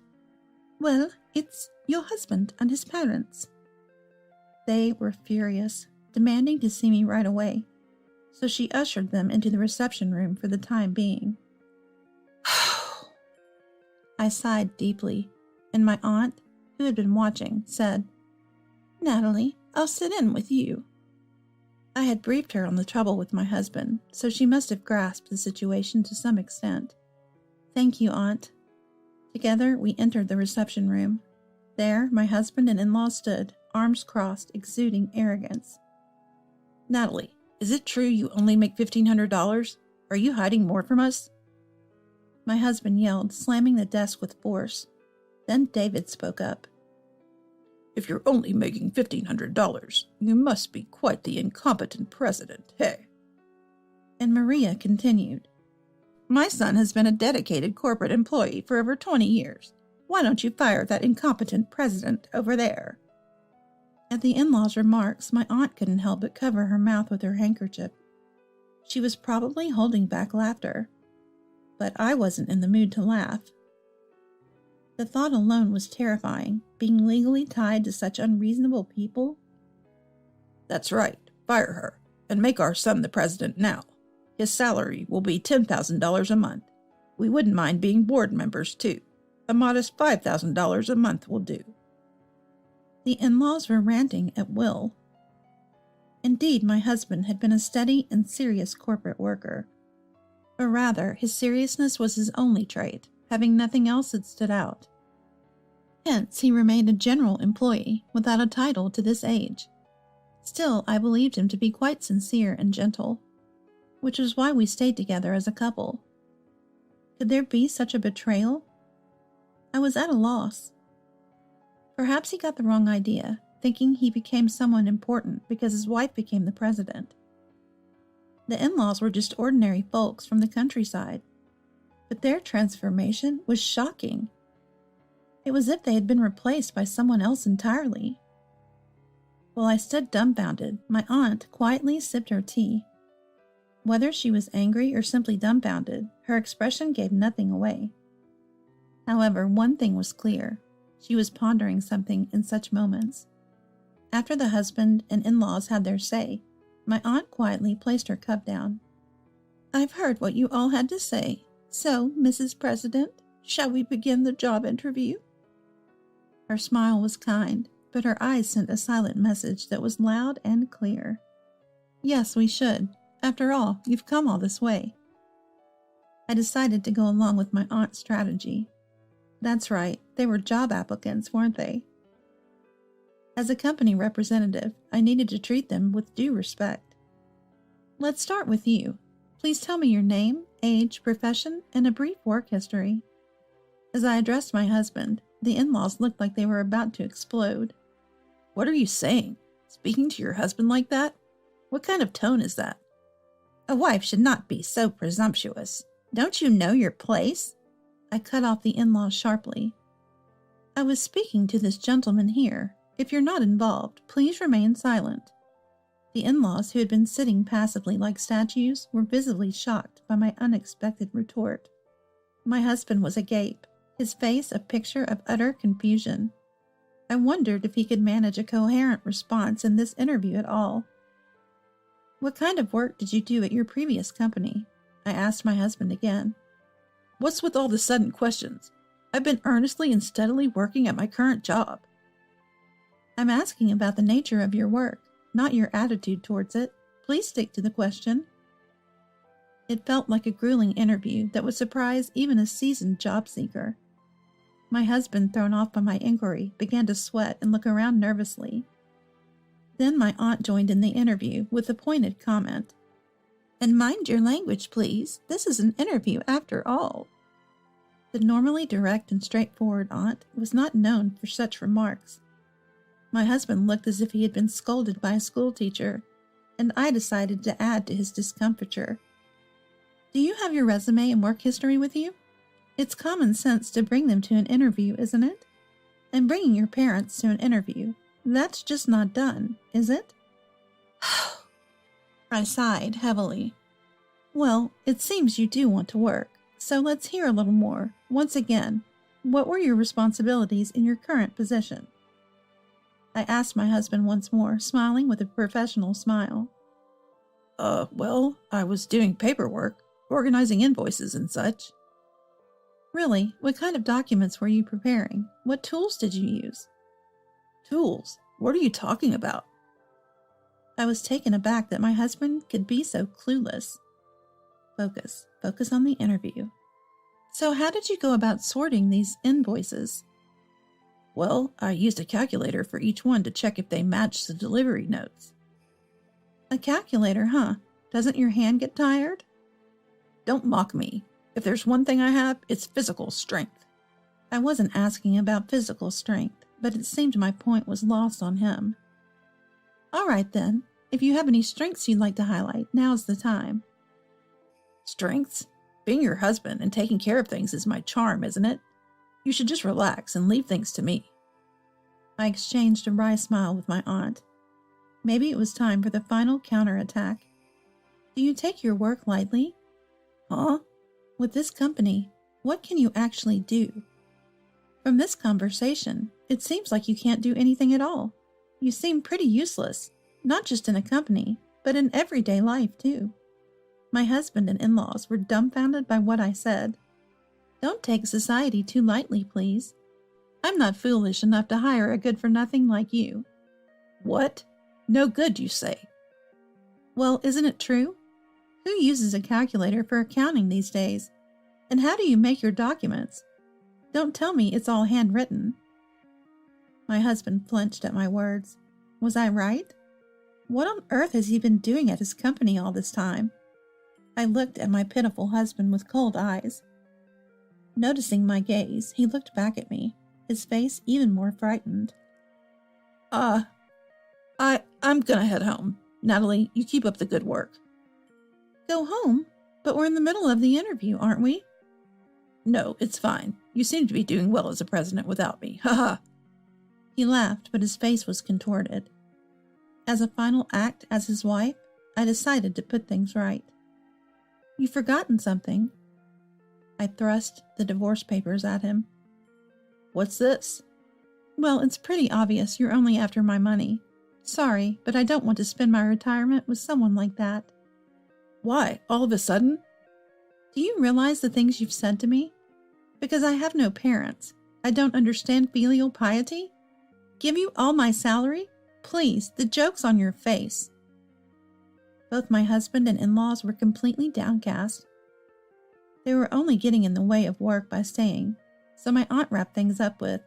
S2: Well, it's your husband and his parents. They were furious, demanding to see me right away, so she ushered them into the reception room for the time being. I sighed deeply, and my aunt, who had been watching, said, Natalie, I'll sit in with you. I had briefed her on the trouble with my husband, so she must have grasped the situation to some extent. Thank you, Aunt. Together, we entered the reception room. There, my husband and in-law stood, arms crossed, exuding arrogance. Natalie, is it true you only make $1,500? Are you hiding more from us? My husband yelled, slamming the desk with force. Then David spoke up. If you're only making $1,500, you must be quite the incompetent president, hey? And Maria continued. My son has been a dedicated corporate employee for over 20 years. Why don't you fire that incompetent president over there? At the in-laws' remarks, my aunt couldn't help but cover her mouth with her handkerchief. She was probably holding back laughter, but I wasn't in the mood to laugh. The thought alone was terrifying, being legally tied to such unreasonable people. That's right, fire her, and make our son the president now. His salary will be $10,000 a month. We wouldn't mind being board members, too. A modest $5,000 a month will do. The in-laws were ranting at will. Indeed, my husband had been a steady and serious corporate worker. Or rather, his seriousness was his only trait, having nothing else that stood out. Hence, he remained a general employee without a title to this age. Still, I believed him to be quite sincere and gentle, which was why we stayed together as a couple. Could there be such a betrayal? I was at a loss. Perhaps he got the wrong idea, thinking he became someone important because his wife became the president. The in-laws were just ordinary folks from the countryside, but their transformation was shocking. It was as if they had been replaced by someone else entirely. While I stood dumbfounded, my aunt quietly sipped her tea. Whether she was angry or simply dumbfounded, her expression gave nothing away. However, one thing was clear. She was pondering something in such moments. After the husband and in-laws had their say, my aunt quietly placed her cup down. I've heard what you all had to say. So, Mrs. President, shall we begin the job interview? Her smile was kind, but her eyes sent a silent message that was loud and clear. Yes, we should. After all, you've come all this way. I decided to go along with my aunt's strategy. That's right, they were job applicants, weren't they? As a company representative, I needed to treat them with due respect. Let's start with you. Please tell me your name, age, profession, and a brief work history. As I addressed my husband, the in-laws looked like they were about to explode. What are you saying? Speaking to your husband like that? What kind of tone is that? A wife should not be so presumptuous. Don't you know your place? I cut off the in-laws sharply. I was speaking to this gentleman here. If you're not involved, please remain silent. The in-laws, who had been sitting passively like statues, were visibly shocked by my unexpected retort. My husband was agape, his face a picture of utter confusion. I wondered if he could manage a coherent response in this interview at all. What kind of work did you do at your previous company? I asked my husband again. What's with all the sudden questions? I've been earnestly and steadily working at my current job. I'm asking about the nature of your work, not your attitude towards it. Please stick to the question. It felt like a grueling interview that would surprise even a seasoned job seeker. My husband, thrown off by my inquiry, began to sweat and look around nervously. Then my aunt joined in the interview with a pointed comment. And mind your language, please. This is an interview after all. The normally direct and straightforward aunt was not known for such remarks. My husband looked as if he had been scolded by a schoolteacher, and I decided to add to his discomfiture. Do you have your resume and work history with you? It's common sense to bring them to an interview, isn't it? And bringing your parents to an interview, that's just not done, is it? I sighed heavily. Well, it seems you do want to work, so let's hear a little more. Once again, what were your responsibilities in your current position? I asked my husband once more, smiling with a professional smile. Well, I was doing paperwork, organizing invoices and such. Really? What kind of documents were you preparing? What tools did you use? Tools? What are you talking about? I was taken aback that my husband could be so clueless. Focus. Focus on the interview. So how did you go about sorting these invoices? Well, I used a calculator for each one to check if they matched the delivery notes. A calculator, huh? Doesn't your hand get tired? Don't mock me. If there's one thing I have, it's physical strength. I wasn't asking about physical strength, but it seemed my point was lost on him. All right then. If you have any strengths you'd like to highlight, now's the time. Strengths? Being your husband and taking care of things is my charm, isn't it? You should just relax and leave things to me. I exchanged a wry smile with my aunt. Maybe it was time for the final counterattack. Do you take your work lightly? Huh? With this company, what can you actually do? From this conversation, it seems like you can't do anything at all. You seem pretty useless, not just in a company, but in everyday life too. My husband and in-laws were dumbfounded by what I said. Don't take society too lightly, please. I'm not foolish enough to hire a good-for-nothing like you. What? No good, you say? Well, isn't it true? Who uses a calculator for accounting these days? And how do you make your documents? Don't tell me it's all handwritten. My husband flinched at my words. Was I right? What on earth has he been doing at his company all this time? I looked at my pitiful husband with cold eyes. Noticing my gaze, he looked back at me, his face even more frightened. I'm gonna head home. Natalie, you keep up the good work. Go home? But we're in the middle of the interview, aren't we? No, it's fine. You seem to be doing well as a president without me. Ha ha. He laughed, but his face was contorted. As a final act as his wife, I decided to put things right. You've forgotten something. I thrust the divorce papers at him. What's this? Well, it's pretty obvious you're only after my money. Sorry, but I don't want to spend my retirement with someone like that. Why, all of a sudden? Do you realize the things you've said to me? Because I have no parents. I don't understand filial piety. Give you all my salary? Please, the joke's on your face. Both my husband and in-laws were completely downcast. They were only getting in the way of work by staying, so my aunt wrapped things up with,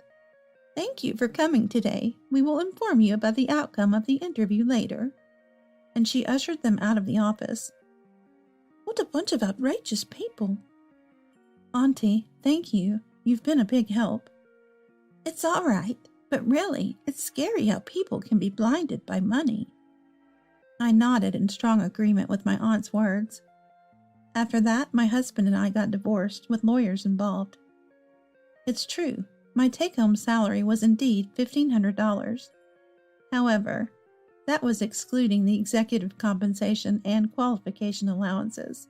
S2: "Thank you for coming today. We will inform you about the outcome of the interview later." And she ushered them out of the office. What a bunch of outrageous people. Auntie, thank you. You've been a big help. It's all right, but really, it's scary how people can be blinded by money. I nodded in strong agreement with my aunt's words. After that, my husband and I got divorced with lawyers involved. It's true, my take-home salary was indeed $1,500. However, that was excluding the executive compensation and qualification allowances.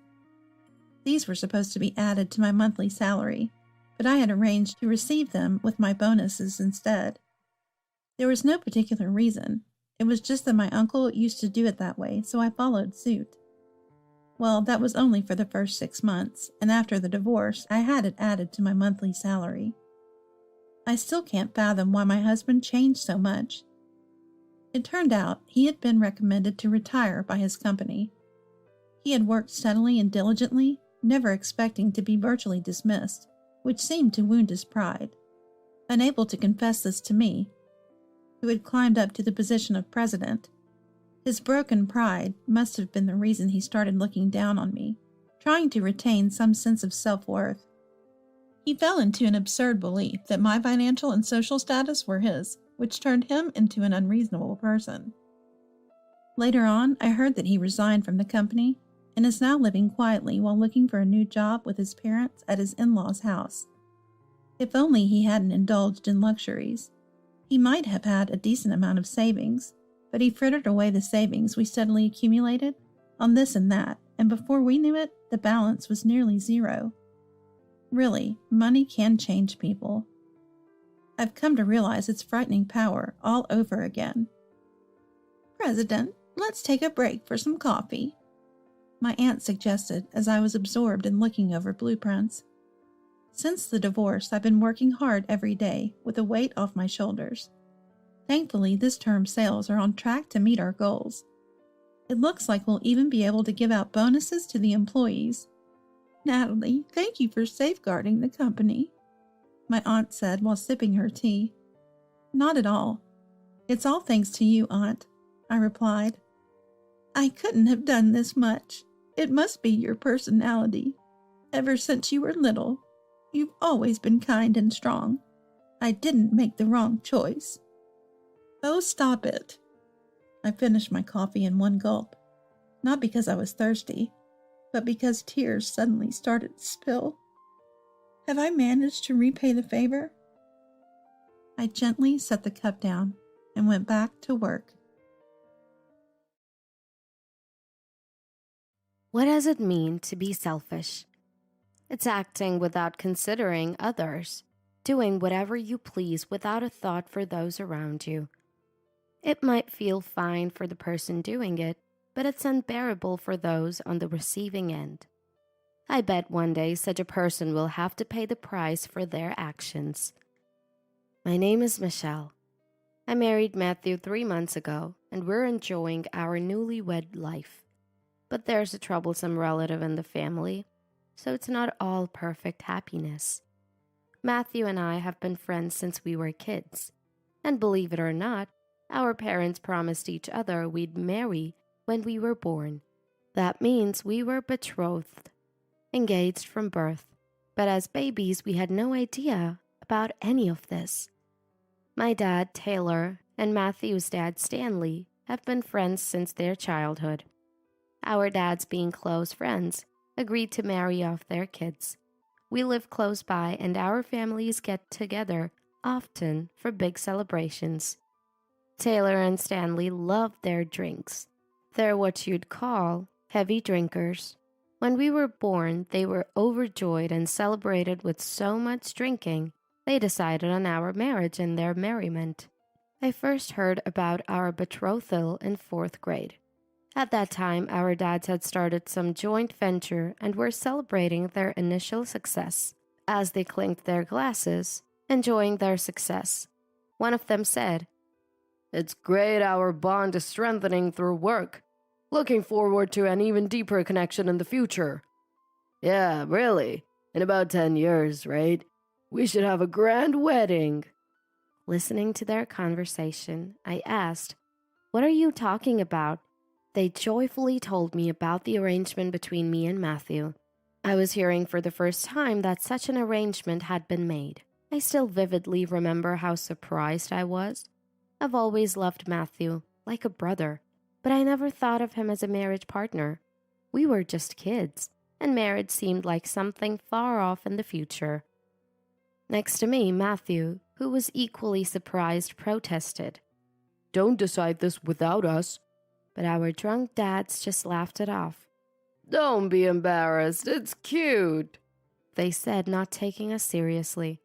S2: These were supposed to be added to my monthly salary, but I had arranged to receive them with my bonuses instead. There was no particular reason. It was just that my uncle used to do it that way, so I followed suit. Well, that was only for the first 6 months, and after the divorce, I had it added to my monthly salary. I still can't fathom why my husband changed so much. It turned out he had been recommended to retire by his company. He had worked steadily and diligently, never expecting to be virtually dismissed, which seemed to wound his pride. Unable to confess this to me, who had climbed up to the position of president, his broken pride must have been the reason he started looking down on me, trying to retain some sense of self-worth. He fell into an absurd belief that my financial and social status were his, which turned him into an unreasonable person. Later on, I heard that he resigned from the company and is now living quietly while looking for a new job with his parents at his in-laws' house. If only he hadn't indulged in luxuries. He might have had a decent amount of savings, but he frittered away the savings we steadily accumulated on this and that, and before we knew it, the balance was nearly zero. Really, money can change people. I've come to realize its frightening power all over again. President, let's take a break for some coffee, my aunt suggested as I was absorbed in looking over blueprints. Since the divorce, I've been working hard every day with a weight off my shoulders. Thankfully, this term's sales are on track to meet our goals. It looks like we'll even be able to give out bonuses to the employees. Natalie, thank you for safeguarding the company, my aunt said while sipping her tea. Not at all. It's all thanks to you, Aunt, I replied. I couldn't have done this much. It must be your personality. Ever since you were little, you've always been kind and strong. I didn't make the wrong choice. Oh, stop it. I finished my coffee in one gulp, not because I was thirsty, but because tears suddenly started to spill. Have I managed to repay the favor? I gently set the cup down and went back to work.
S3: What does it mean to be selfish? It's acting without considering others, doing whatever you please without a thought for those around you. It might feel fine for the person doing it, but it's unbearable for those on the receiving end. I bet one day such a person will have to pay the price for their actions. My name is Michelle. I married Matthew 3 months ago, and we're enjoying our newlywed life. But there's a troublesome relative in the family, so it's not all perfect happiness. Matthew and I have been friends since we were kids, and believe it or not, our parents promised each other we'd marry when we were born. That means we were betrothed, engaged from birth, but as babies we had no idea about any of this. My dad, Taylor, and Matthew's dad, Stanley, have been friends since their childhood. Our dads, being close friends, agreed to marry off their kids. We live close by and our families get together often for big celebrations. Taylor and Stanley love their drinks. They're what you'd call heavy drinkers. When we were born, they were overjoyed and celebrated with so much drinking, they decided on our marriage in their merriment. I first heard about our betrothal in 4th grade. At that time, our dads had started some joint venture and were celebrating their initial success. As they clinked their glasses, enjoying their success, one of them said, "It's great our bond is strengthening through work. Looking forward to an even deeper connection in the future." "Yeah, really. In about 10 years, right? We should have a grand wedding." Listening to their conversation, I asked, "What are you talking about?" They joyfully told me about the arrangement between me and Matthew. I was hearing for the first time that such an arrangement had been made. I still vividly remember how surprised I was. I've always loved Matthew, like a brother, but I never thought of him as a marriage partner. We were just kids, and marriage seemed like something far off in the future. Next to me, Matthew, who was equally surprised, protested, "Don't decide this without us." But our drunk dads just laughed it off. "Don't be embarrassed, it's cute," they said, not taking us seriously.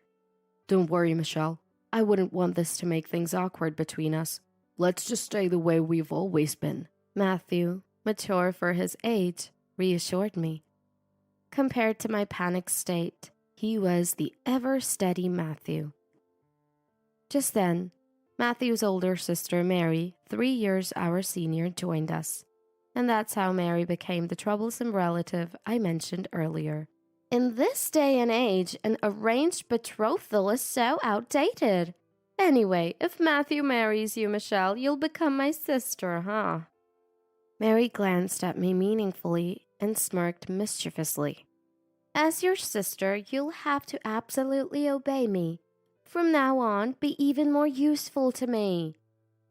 S3: "Don't worry, Michelle. I wouldn't want this to make things awkward between us. Let's just stay the way we've always been." Matthew, mature for his age, reassured me. Compared to my panicked state, he was the ever-steady Matthew. Just then, Matthew's older sister, Mary, 3 years our senior, joined us. And that's how Mary became the troublesome relative I mentioned earlier. In this day and age, an arranged betrothal is so outdated. Anyway, if Matthew marries you, Michelle, you'll become my sister, huh? Mary glanced at me meaningfully and smirked mischievously. "As your sister, you'll have to absolutely obey me. From now on, be even more useful to me."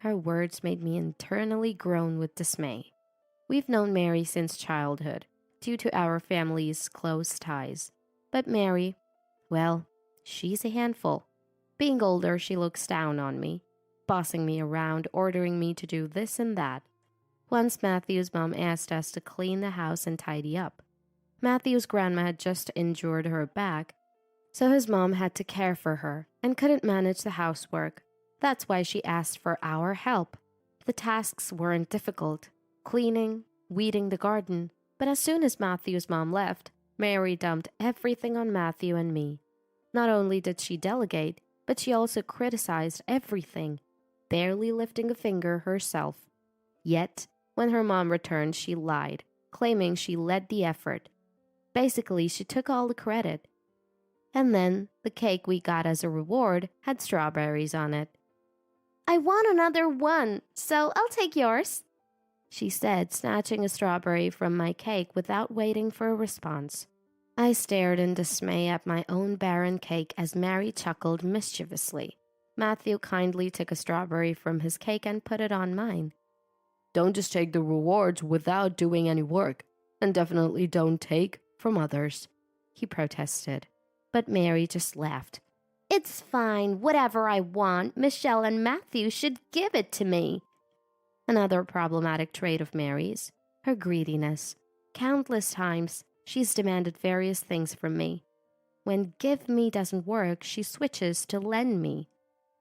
S3: Her words made me internally groan with dismay. We've known Mary since childhood, due to our family's close ties. But Mary, well, she's a handful. Being older, she looks down on me, bossing me around, ordering me to do this and that. Once Matthew's mom asked us to clean the house and tidy up. Matthew's grandma had just injured her back, so his mom had to care for her and couldn't manage the housework. That's why she asked for our help. The tasks weren't difficult, cleaning, weeding the garden, but as soon as Matthew's mom left, Mary dumped everything on Matthew and me. Not only did she delegate, but she also criticized everything, barely lifting a finger herself. Yet, when her mom returned, she lied, claiming she led the effort. Basically, she took all the credit. And then, the cake we got as a reward had strawberries on it. "I want another one, so I'll take yours," she said, snatching a strawberry from my cake without waiting for a response. I stared in dismay at my own barren cake as Mary chuckled mischievously. Matthew kindly took a strawberry from his cake and put it on mine. "Don't just take the rewards without doing any work, and definitely don't take from others," he protested. But Mary just laughed. It's fine. Whatever I want, Michelle and Matthew should give it to me. Another problematic trait of Mary's, her greediness. Countless times, she's demanded various things from me. When give me doesn't work, she switches to lend me.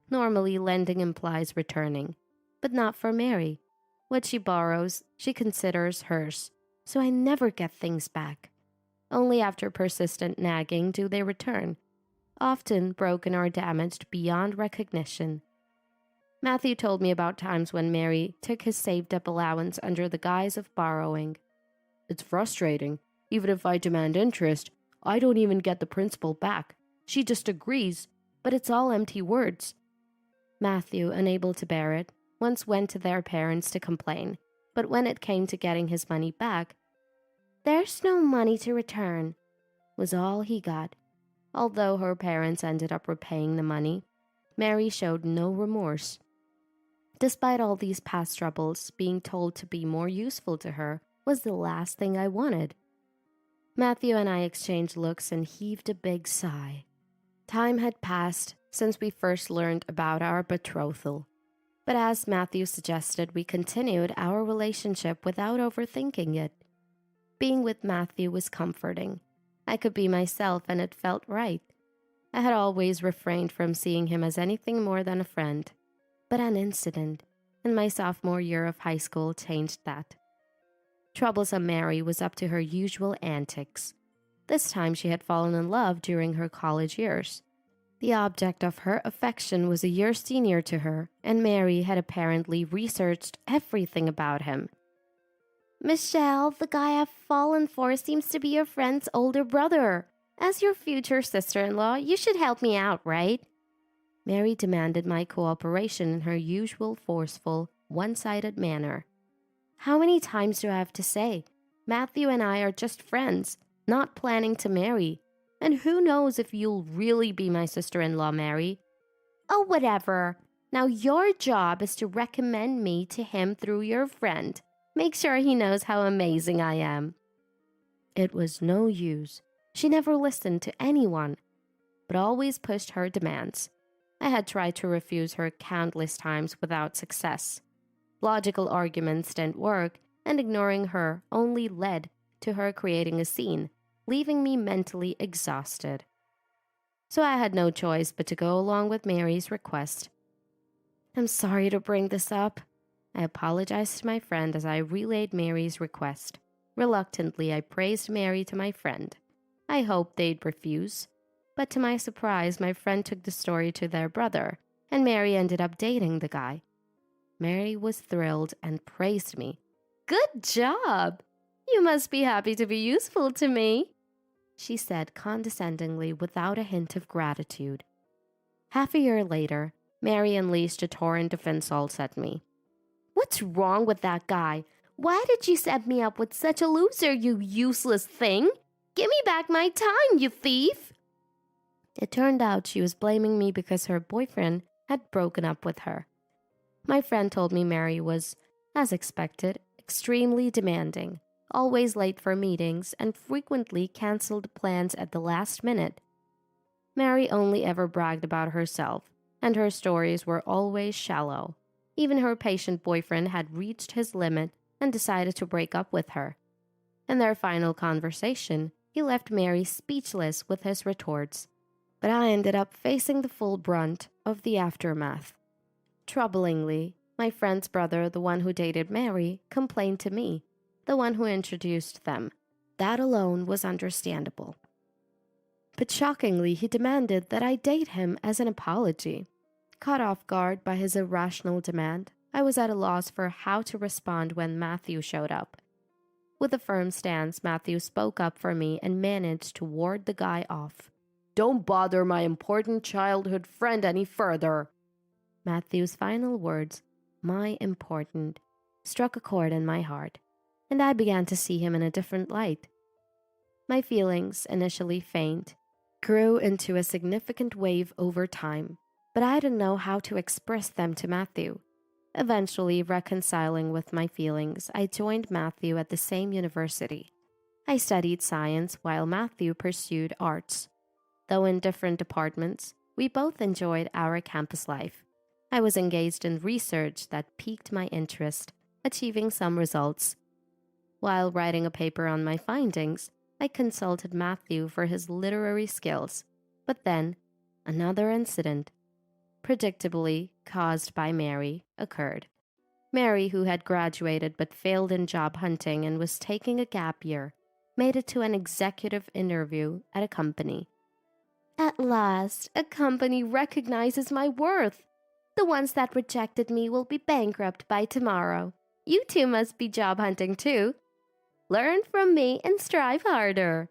S3: Normally, lending implies returning, but not for Mary. What she borrows, she considers hers, so I never get things back. Only after persistent nagging do they return, often broken or damaged beyond recognition. Matthew told me about times when Mary took his saved-up allowance under the guise of borrowing. It's frustrating. Even if I demand interest, I don't even get the principal back. She just agrees, but it's all empty words. Matthew, unable to bear it, once went to their parents to complain, but when it came to getting his money back, "There's no money to return," was all he got. Although her parents ended up repaying the money, Mary showed no remorse. Despite all these past troubles, being told to be more useful to her was the last thing I wanted. Matthew and I exchanged looks and heaved a big sigh. Time had passed since we first learned about our betrothal. But as Matthew suggested, we continued our relationship without overthinking it. Being with Matthew was comforting. I could be myself and it felt right. I had always refrained from seeing him as anything more than a friend. But an incident in my sophomore year of high school changed that. Troublesome Mary was up to her usual antics. This time she had fallen in love during her college years. The object of her affection was a year senior to her, and Mary had apparently researched everything about him. "Michelle, the guy I've fallen for seems to be your friend's older brother. As your future sister-in-law, you should help me out, right?" Mary demanded my cooperation in her usual forceful, one-sided manner. How many times do I have to say, Matthew and I are just friends, not planning to marry? And who knows if you'll really be my sister-in-law, Mary? "Oh, whatever. Now your job is to recommend me to him through your friend. Make sure he knows how amazing I am." It was no use. She never listened to anyone, but always pushed her demands. I had tried to refuse her countless times without success. Logical arguments didn't work, and ignoring her only led to her creating a scene, leaving me mentally exhausted. So I had no choice but to go along with Mary's request. "I'm sorry to bring this up." I apologized to my friend as I relayed Mary's request. Reluctantly, I praised Mary to my friend. I hoped they'd refuse, but to my surprise, my friend took the story to their brother, and Mary ended up dating the guy. Mary was thrilled and praised me. "Good job! You must be happy to be useful to me," she said condescendingly without a hint of gratitude. Half a year later, Mary unleashed a torrent of insults at me. "What's wrong with that guy? Why did you set me up with such a loser, you useless thing? Give me back my time, you thief!" It turned out she was blaming me because her boyfriend had broken up with her. My friend told me Mary was, as expected, extremely demanding, always late for meetings, and frequently canceled plans at the last minute. Mary only ever bragged about herself, and her stories were always shallow. Even her patient boyfriend had reached his limit and decided to break up with her. In their final conversation, he left Mary speechless with his retorts, but I ended up facing the full brunt of the aftermath. Troublingly, my friend's brother, the one who dated Mary, complained to me, the one who introduced them. That alone was understandable. But shockingly, he demanded that I date him as an apology. Caught off guard by his irrational demand, I was at a loss for how to respond when Matthew showed up. With a firm stance, Matthew spoke up for me and managed to ward the guy off. "Don't bother my important childhood friend any further." Matthew's final words, "my important," struck a chord in my heart, and I began to see him in a different light. My feelings, initially faint, grew into a significant wave over time, but I didn't know how to express them to Matthew. Eventually, reconciling with my feelings, I joined Matthew at the same university. I studied science while Matthew pursued arts. Though in different departments, we both enjoyed our campus life. I was engaged in research that piqued my interest, achieving some results. While writing a paper on my findings, I consulted Matthew for his literary skills. But then, another incident, predictably caused by Mary, occurred. Mary, who had graduated but failed in job hunting and was taking a gap year, made it to an executive interview at a company. At last, a company recognizes my worth. The ones that rejected me will be bankrupt by tomorrow. You two must be job hunting too. Learn from me and strive harder.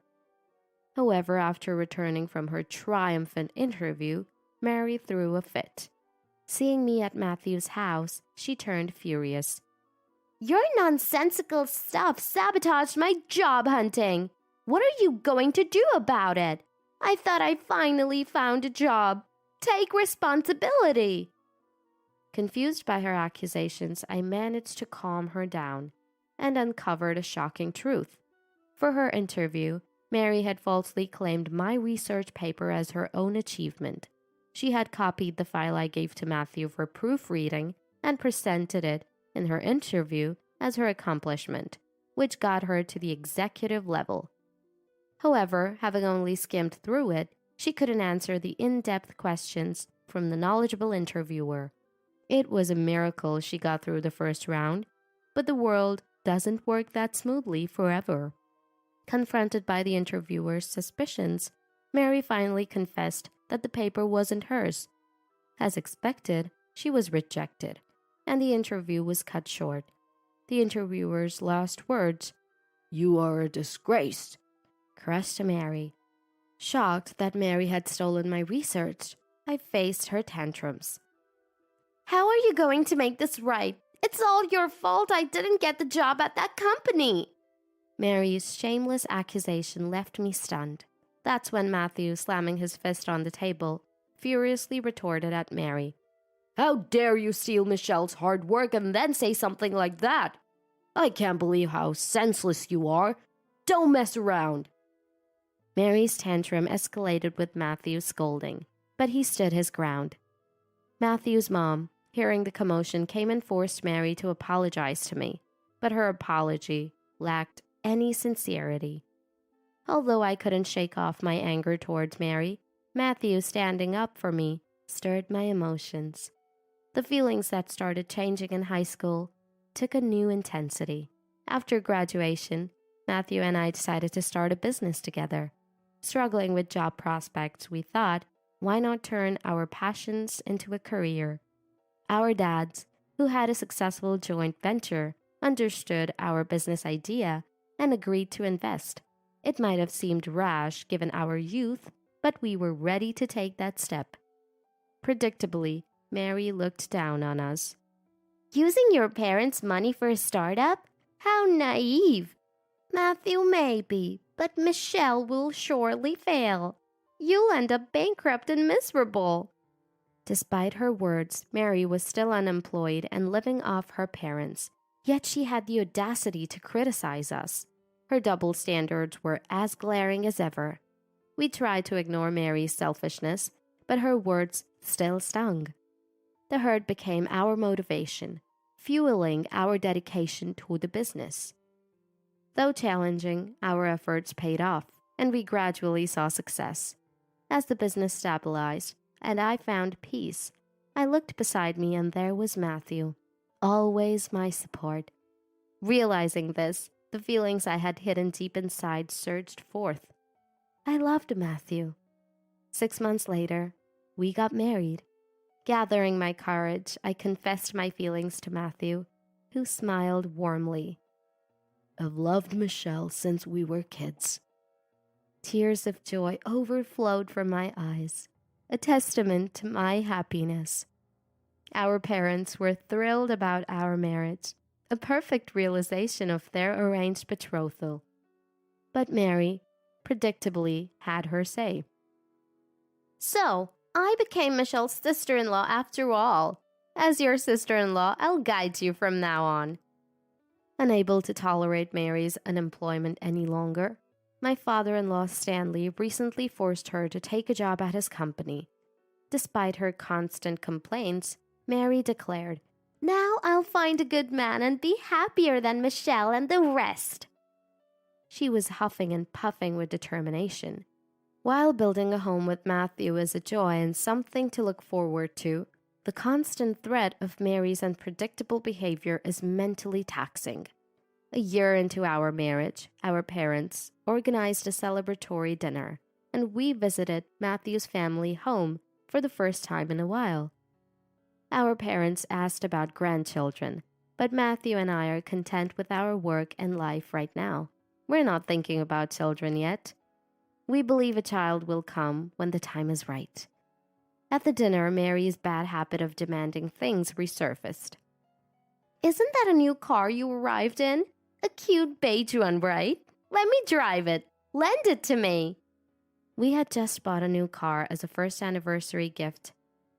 S3: However, after returning from her triumphant interview, Mary threw a fit. Seeing me at Matthew's house, she turned furious. Your nonsensical stuff sabotaged my job hunting. What are you going to do about it? I thought I finally found a job. Take responsibility. Confused by her accusations, I managed to calm her down and uncovered a shocking truth. For her interview, Mary had falsely claimed my research paper as her own achievement. She had copied the file I gave to Matthew for proofreading and presented it in her interview as her accomplishment, which got her to the executive level. However, having only skimmed through it, she couldn't answer the in-depth questions from the knowledgeable interviewer. It was a miracle she got through the first round, but the world doesn't work that smoothly forever. Confronted by the interviewer's suspicions, Mary finally confessed that the paper wasn't hers. As expected, she was rejected, and the interview was cut short. The interviewer's last words, "You are a disgrace," crushed Mary. Shocked that Mary had stolen my research, I faced her tantrums. How are you going to make this right? It's all your fault I didn't get the job at that company. Mary's shameless accusation left me stunned. That's when Matthew, slamming his fist on the table, furiously retorted at Mary. How dare you steal Michelle's hard work and then say something like that? I can't believe how senseless you are. Don't mess around. Mary's tantrum escalated with Matthew's scolding, but he stood his ground. Matthew's mom, hearing the commotion, came and forced Mary to apologize to me, but her apology lacked any sincerity. Although I couldn't shake off my anger towards Mary, Matthew standing up for me stirred my emotions. The feelings that started changing in high school took a new intensity. After graduation, Matthew and I decided to start a business together. Struggling with job prospects, we thought, why not turn our passions into a career? Our dads, who had a successful joint venture, understood our business idea and agreed to invest. It might have seemed rash given our youth, but we were ready to take that step. Predictably, Mary looked down on us. Using your parents' money for a startup? How naive! Matthew maybe, but Michelle will surely fail. You'll end up bankrupt and miserable. Despite her words, Mary was still unemployed and living off her parents, yet she had the audacity to criticize us. Her double standards were as glaring as ever. We tried to ignore Mary's selfishness, but her words still stung. The hurt became our motivation, fueling our dedication to the business. Though challenging, our efforts paid off, and we gradually saw success. As the business stabilized, and I found peace, I looked beside me and there was Matthew, always my support. Realizing this, the feelings I had hidden deep inside surged forth. I loved Matthew. 6 months later, we got married. Gathering my courage, I confessed my feelings to Matthew, who smiled warmly. I've loved Michelle since we were kids. Tears of joy overflowed from my eyes, a testament to my happiness. Our parents were thrilled about our marriage, a perfect realization of their arranged betrothal. But Mary, predictably, had her say. So, I became Michelle's sister-in-law after all. As your sister-in-law, I'll guide you from now on. Unable to tolerate Mary's unemployment any longer, my father-in-law Stanley recently forced her to take a job at his company. Despite her constant complaints, Mary declared, "Now I'll find a good man and be happier than Michelle and the rest." She was huffing and puffing with determination. While building a home with Matthew is a joy and something to look forward to, the constant threat of Mary's unpredictable behavior is mentally taxing. A year into our marriage, our parents organized a celebratory dinner, and we visited Matthew's family home for the first time in a while. Our parents asked about grandchildren, but Matthew and I are content with our work and life right now. We're not thinking about children yet. We believe a child will come when the time is right. At the dinner, Mary's bad habit of demanding things resurfaced. "Isn't that a new car you arrived in? A cute beige one, right? Let me drive it. Lend it to me." We had just bought a new car as a first anniversary gift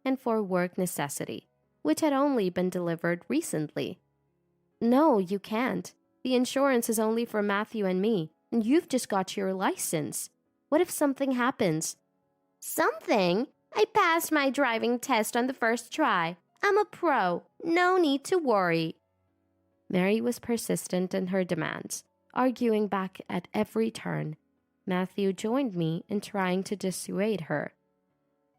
S3: and for work necessity, which had only been delivered recently. "No, you can't. The insurance is only for Matthew and me, and you've just got your license. What if something happens?" "Something? I passed my driving test on the first try. I'm a pro. No need to worry." Mary was persistent in her demands, arguing back at every turn. Matthew joined me in trying to dissuade her.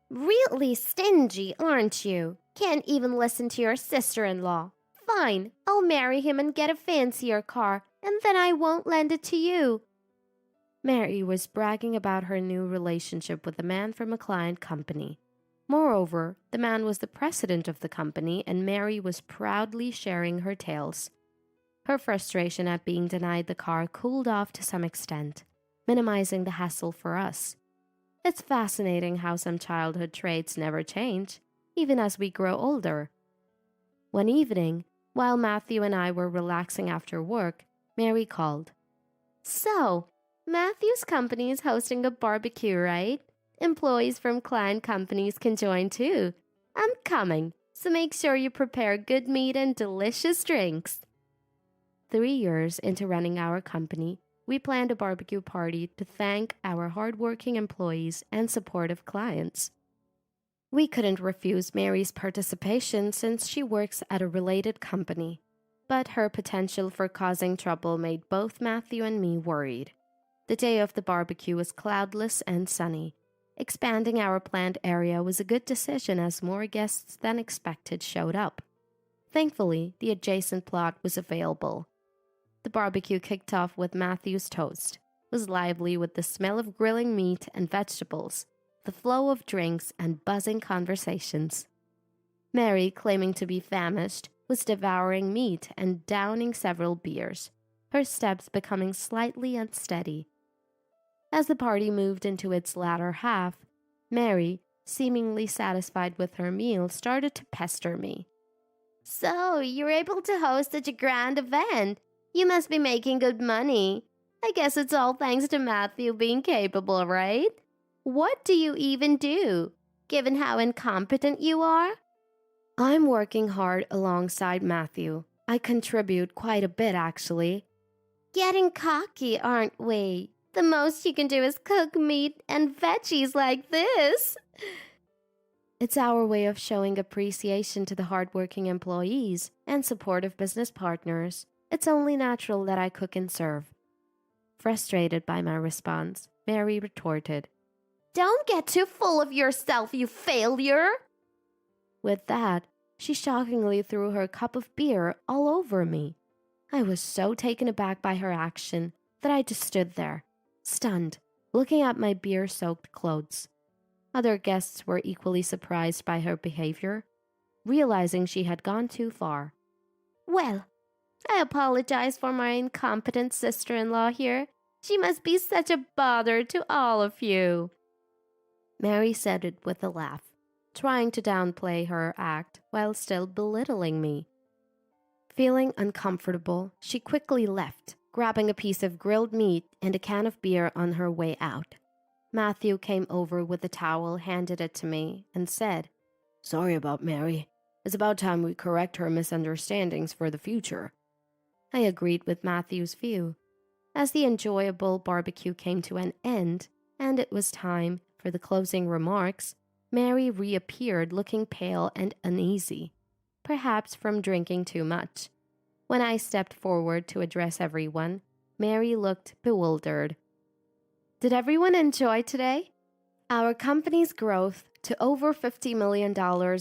S3: "Really stingy, aren't you? Can't even listen to your sister-in-law. Fine, I'll marry him and get a fancier car, and then I won't lend it to you." Mary was bragging about her new relationship with a man from a client company. Moreover, the man was the president of the company, and Mary was proudly sharing her tales. Her frustration at being denied the car cooled off to some extent, minimizing the hassle for us. It's fascinating how some childhood traits never change, even as we grow older. One evening, while Matthew and I were relaxing after work, Mary called. "So, Matthew's company is hosting a barbecue, right? Employees from client companies can join too. I'm coming, so make sure you prepare good meat and delicious drinks." 3 years into running our company, we planned a barbecue party to thank our hardworking employees and supportive clients. We couldn't refuse Mary's participation since she works at a related company, but her potential for causing trouble made both Matthew and me worried. The day of the barbecue was cloudless and sunny. Expanding our planned area was a good decision as more guests than expected showed up. Thankfully, the adjacent plot was available. The barbecue kicked off with Matthew's toast, was lively with the smell of grilling meat and vegetables, the flow of drinks and buzzing conversations. Mary, claiming to be famished, was devouring meat and downing several beers, her steps becoming slightly unsteady. As the party moved into its latter half, Mary, seemingly satisfied with her meal, started to pester me. "So, you're able to host such a grand event. You must be making good money. I guess it's all thanks to Matthew being capable, right? What do you even do, given how incompetent you are?" "I'm working hard alongside Matthew. I contribute quite a bit, actually." "Getting cocky, aren't we? The most you can do is cook meat and veggies like this." It's our way of showing appreciation to the hardworking employees and supportive business partners. It's only natural that I cook and serve. Frustrated by my response, Mary retorted, "Don't get too full of yourself, you failure!" With that, she shockingly threw her cup of beer all over me. I was so taken aback by her action that I just stood there, stunned, looking at my beer-soaked clothes. Other guests were equally surprised by her behavior, realizing she had gone too far. "Well, I apologize for my incompetent sister-in-law here. She must be such a bother to all of you." Mary said it with a laugh, trying to downplay her act while still belittling me. Feeling uncomfortable, she quickly left, grabbing a piece of grilled meat and a can of beer on her way out. Matthew came over with a towel, handed it to me, and said, "Sorry about Mary. It's about time we correct her misunderstandings for the future." I agreed with Matthew's view. As the enjoyable barbecue came to an end, and it was time for the closing remarks, Mary reappeared looking pale and uneasy, perhaps from drinking too much. When I stepped forward to address everyone, Mary looked bewildered. Did everyone enjoy today? Our company's growth to over $50 million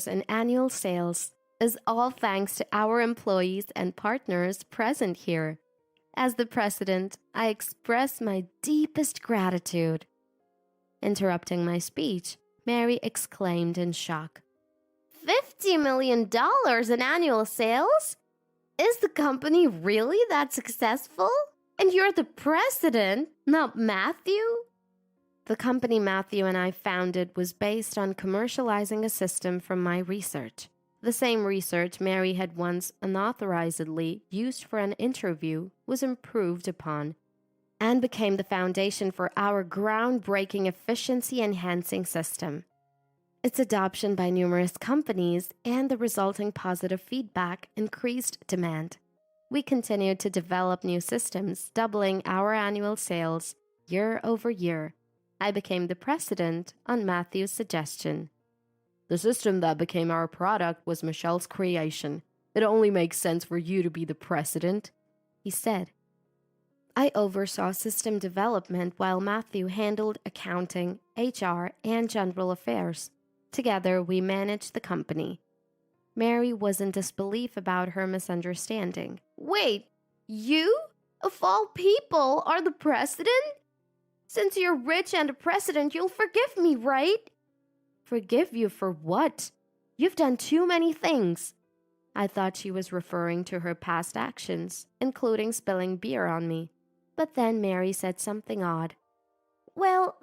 S3: in annual sales is all thanks to our employees and partners present here. As the president, I express my deepest gratitude. Interrupting my speech, Mary exclaimed in shock. $50 million in annual sales? Is the company really that successful? And you're the president, not Matthew? The company Matthew and I founded was based on commercializing a system from my research. The same research Mary had once unauthorizedly used for an interview was improved upon and became the foundation for our groundbreaking efficiency-enhancing system. Its adoption by numerous companies and the resulting positive feedback increased demand. We continued to develop new systems, doubling our annual sales year over year. I became the president on Matthew's suggestion. The system that became our product was Michelle's creation. It only makes sense for you to be the president, he said. I oversaw system development while Matthew handled accounting, HR, and general affairs. Together, we managed the company. Mary was in disbelief about her misunderstanding. Wait, you, of all people, are the president? Since you're rich and a president, you'll forgive me, right? Forgive you for what? You've done too many things. I thought she was referring to her past actions, including spilling beer on me. But then Mary said something odd. Well,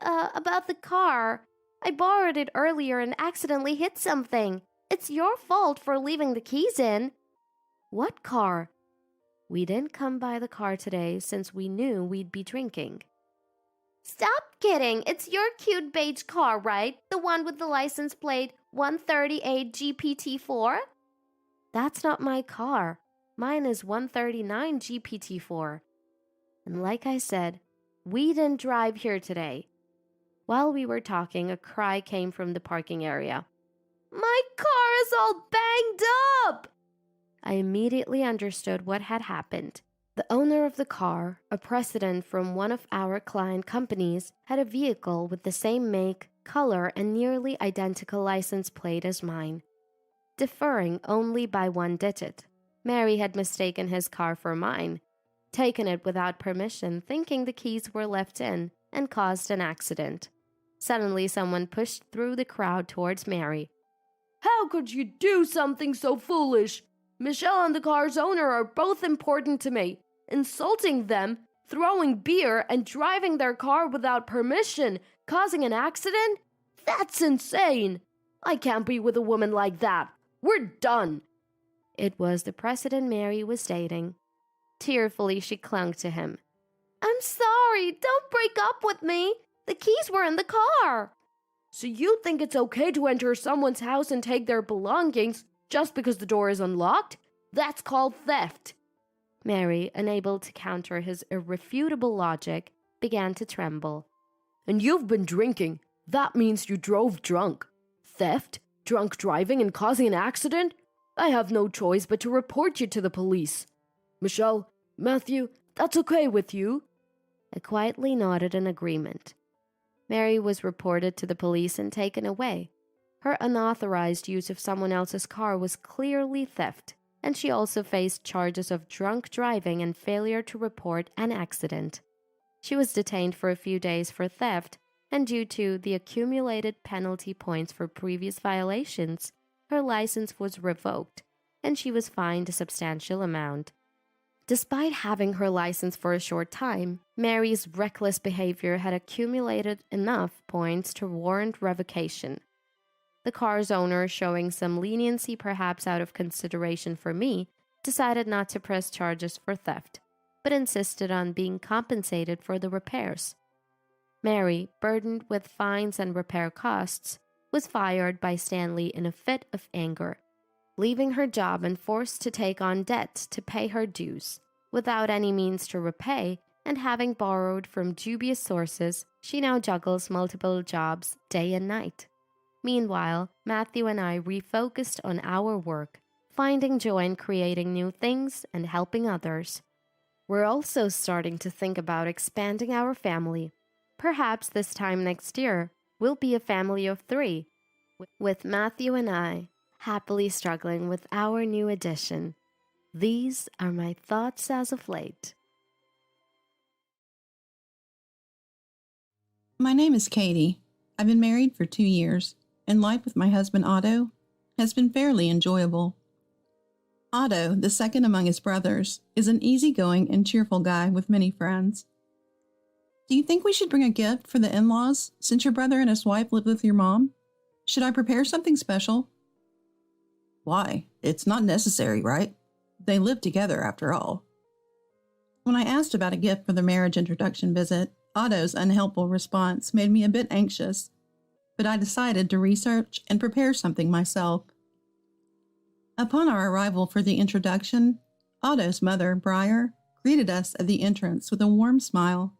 S3: about the car. I borrowed it earlier and accidentally hit something. It's your fault for leaving the keys in. What car? We didn't come by the car today since we knew we'd be drinking. Stop kidding. It's your cute beige car, right? The one with the license plate 138 GPT-4? That's not my car. Mine is 139 GPT-4. And like I said, we didn't drive here today. While we were talking, a cry came from the parking area. My car is all banged up! I immediately understood what had happened. The owner of the car, a president from one of our client companies, had a vehicle with the same make, color, and nearly identical license plate as mine, differing only by one digit. Mary had mistaken his car for mine, taken it without permission, thinking the keys were left in, and caused an accident. Suddenly, someone pushed through the crowd towards Mary. How could you do something so foolish? Michelle and the car's owner are both important to me. Insulting them, throwing beer, and driving their car without permission, causing an accident? That's insane! I can't be with a woman like that. We're done. It was the president Mary was dating. Tearfully, she clung to him. I'm sorry. Don't break up with me. The keys were in the car. So you think it's okay to enter someone's house and take their belongings just because the door is unlocked? That's called theft. Mary, unable to counter his irrefutable logic, began to tremble. And you've been drinking. That means you drove drunk. Theft, drunk driving, and causing an accident? I have no choice but to report you to the police. Michelle, Matthew, that's okay with you? I quietly nodded in agreement. Mary was reported to the police and taken away. Her unauthorized use of someone else's car was clearly theft, and she also faced charges of drunk driving and failure to report an accident. She was detained for a few days for theft, and due to the accumulated penalty points for previous violations, her license was revoked, and she was fined a substantial amount. Despite having her license for a short time, Mary's reckless behavior had accumulated enough points to warrant revocation. The car's owner, showing some leniency perhaps out of consideration for me, decided not to press charges for theft, but insisted on being compensated for the repairs. Mary, burdened with fines and repair costs, was fired by Stanley in a fit of anger, leaving her job and forced to take on debt to pay her dues. Without any means to repay, and having borrowed from dubious sources, she now juggles multiple jobs day and night. Meanwhile, Matthew and I refocused on our work, finding joy in creating new things and helping others. We're also starting to think about expanding our family. Perhaps this time next year, we'll be a family of 3, with Matthew and I happily struggling with our new addition. These are my thoughts as of late.
S2: My name is Katie. I've been married for 2 years, and life with my husband Otto has been fairly enjoyable. Otto, the second among his brothers, is an easygoing and cheerful guy with many friends. Do you think we should bring a gift for the in-laws, since your brother and his wife live with your mom? Should I prepare something special? Why? It's not necessary, right? They live together after all. When I asked about a gift for the marriage introduction visit, Otto's unhelpful response made me a bit anxious, but I decided to research and prepare something myself. Upon our arrival for the introduction, Otto's mother, Briar, greeted us at the entrance with a warm smile.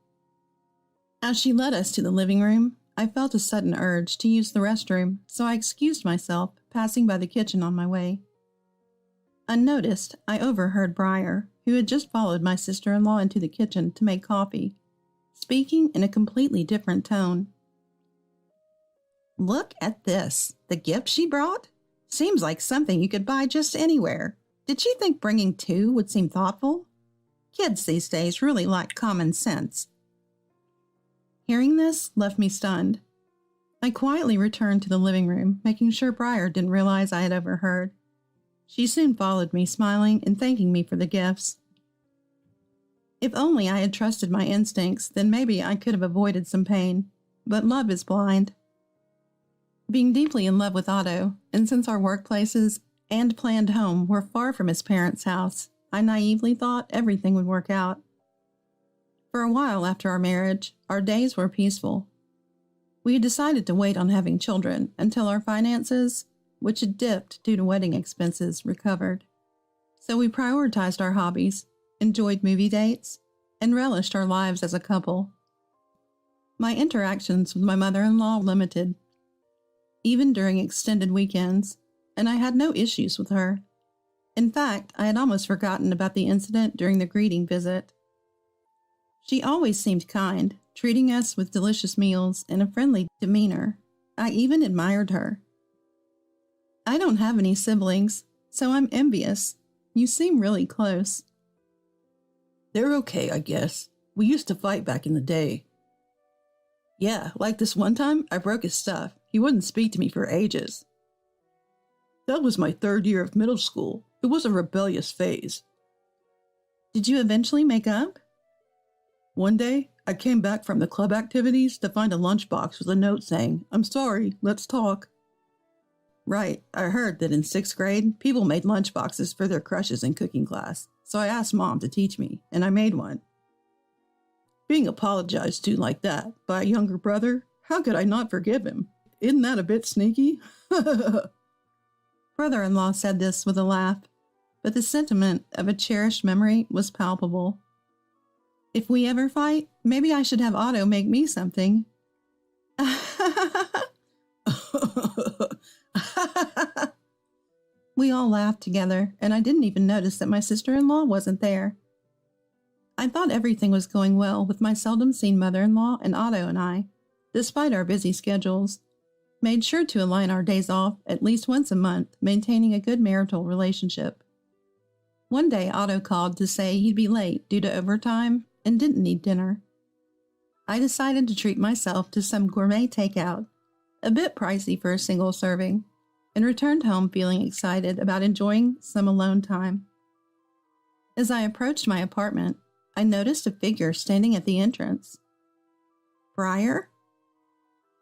S2: As she led us to the living room, I felt a sudden urge to use the restroom, so I excused myself, passing by the kitchen on my way. Unnoticed, I overheard Briar, who had just followed my sister-in-law into the kitchen to make coffee, speaking in a completely different tone. Look at this. The gift she brought? Seems like something you could buy just anywhere. Did she think bringing 2 would seem thoughtful? Kids these days really lack common sense. Hearing this left me stunned. I quietly returned to the living room, making sure Briar didn't realize I had overheard. She soon followed me, smiling and thanking me for the gifts. If only I had trusted my instincts, then maybe I could have avoided some pain. But love is blind. Being deeply in love with Otto, and since our workplaces and planned home were far from his parents' house, I naively thought everything would work out. For a while after our marriage, our days were peaceful. We had decided to wait on having children until our finances, which had dipped due to wedding expenses, recovered. So we prioritized our hobbies, enjoyed movie dates, and relished our lives as a couple. My interactions with my mother-in-law were limited, even during extended weekends, and I had no issues with her. In fact, I had almost forgotten about the incident during the greeting visit. She always seemed kind, treating us with delicious meals and a friendly demeanor. I even admired her. I don't have any siblings, so I'm envious. You seem really close. They're okay, I guess. We used to fight back in the day. Yeah, like this one time, I broke his stuff. He wouldn't speak to me for ages. That was my 3rd year of middle school. It was a rebellious phase. Did you eventually make up? One day, I came back from the club activities to find a lunchbox with a note saying, "I'm sorry, let's talk." Right, I heard that in 6th grade, people made lunchboxes for their crushes in cooking class, so I asked Mom to teach me, and I made one. Being apologized to like that by a younger brother, how could I not forgive him? Isn't that a bit sneaky? Brother-in-law said this with a laugh, but the sentiment of a cherished memory was palpable. If we ever fight, maybe I should have Otto make me something. We all laughed together, and I didn't even notice that my sister-in-law wasn't there. I thought everything was going well with my seldom-seen mother-in-law, and Otto and I, despite our busy schedules, made sure to align our days off at least once a month, maintaining a good marital relationship. One day, Otto called to say he'd be late due to overtime and didn't need dinner. I decided to treat myself to some gourmet takeout, a bit pricey for a single serving, and returned home feeling excited about enjoying some alone time. As I approached my apartment, I noticed a figure standing at the entrance. Briar?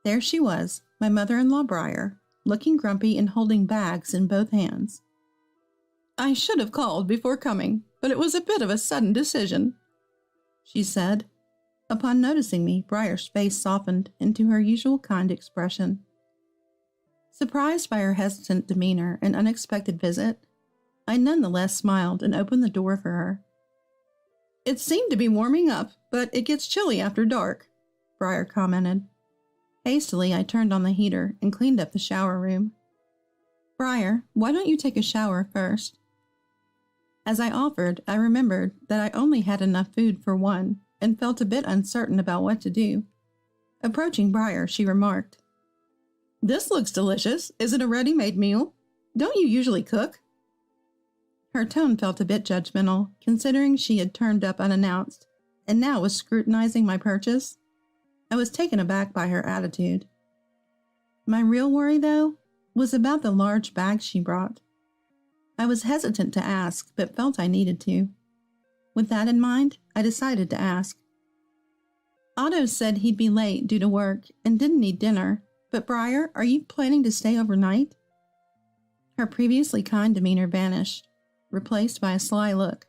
S2: There she was, my mother-in-law Briar, looking grumpy and holding bags in both hands. I should have called before coming, but it was a bit of a sudden decision, she said. Upon noticing me, Briar's face softened into her usual kind expression. Surprised by her hesitant demeanor and unexpected visit, I nonetheless smiled and opened the door for her. It seemed to be warming up, but it gets chilly after dark, Briar commented. Hastily, I turned on the heater and cleaned up the shower room. Briar, why don't you take a shower first? As I offered, I remembered that I only had enough food for one and felt a bit uncertain about what to do. Approaching Briar, she remarked, "This looks delicious. Is it a ready-made meal? Don't you usually cook?" Her tone felt a bit judgmental, considering she had turned up unannounced and now was scrutinizing my purchase. I was taken aback by her attitude. My real worry, though, was about the large bag she brought. I was hesitant to ask, but felt I needed to. With that in mind, I decided to ask. Otto said he'd be late due to work and didn't need dinner, but Briar, are you planning to stay overnight? Her previously kind demeanor vanished, replaced by a sly look.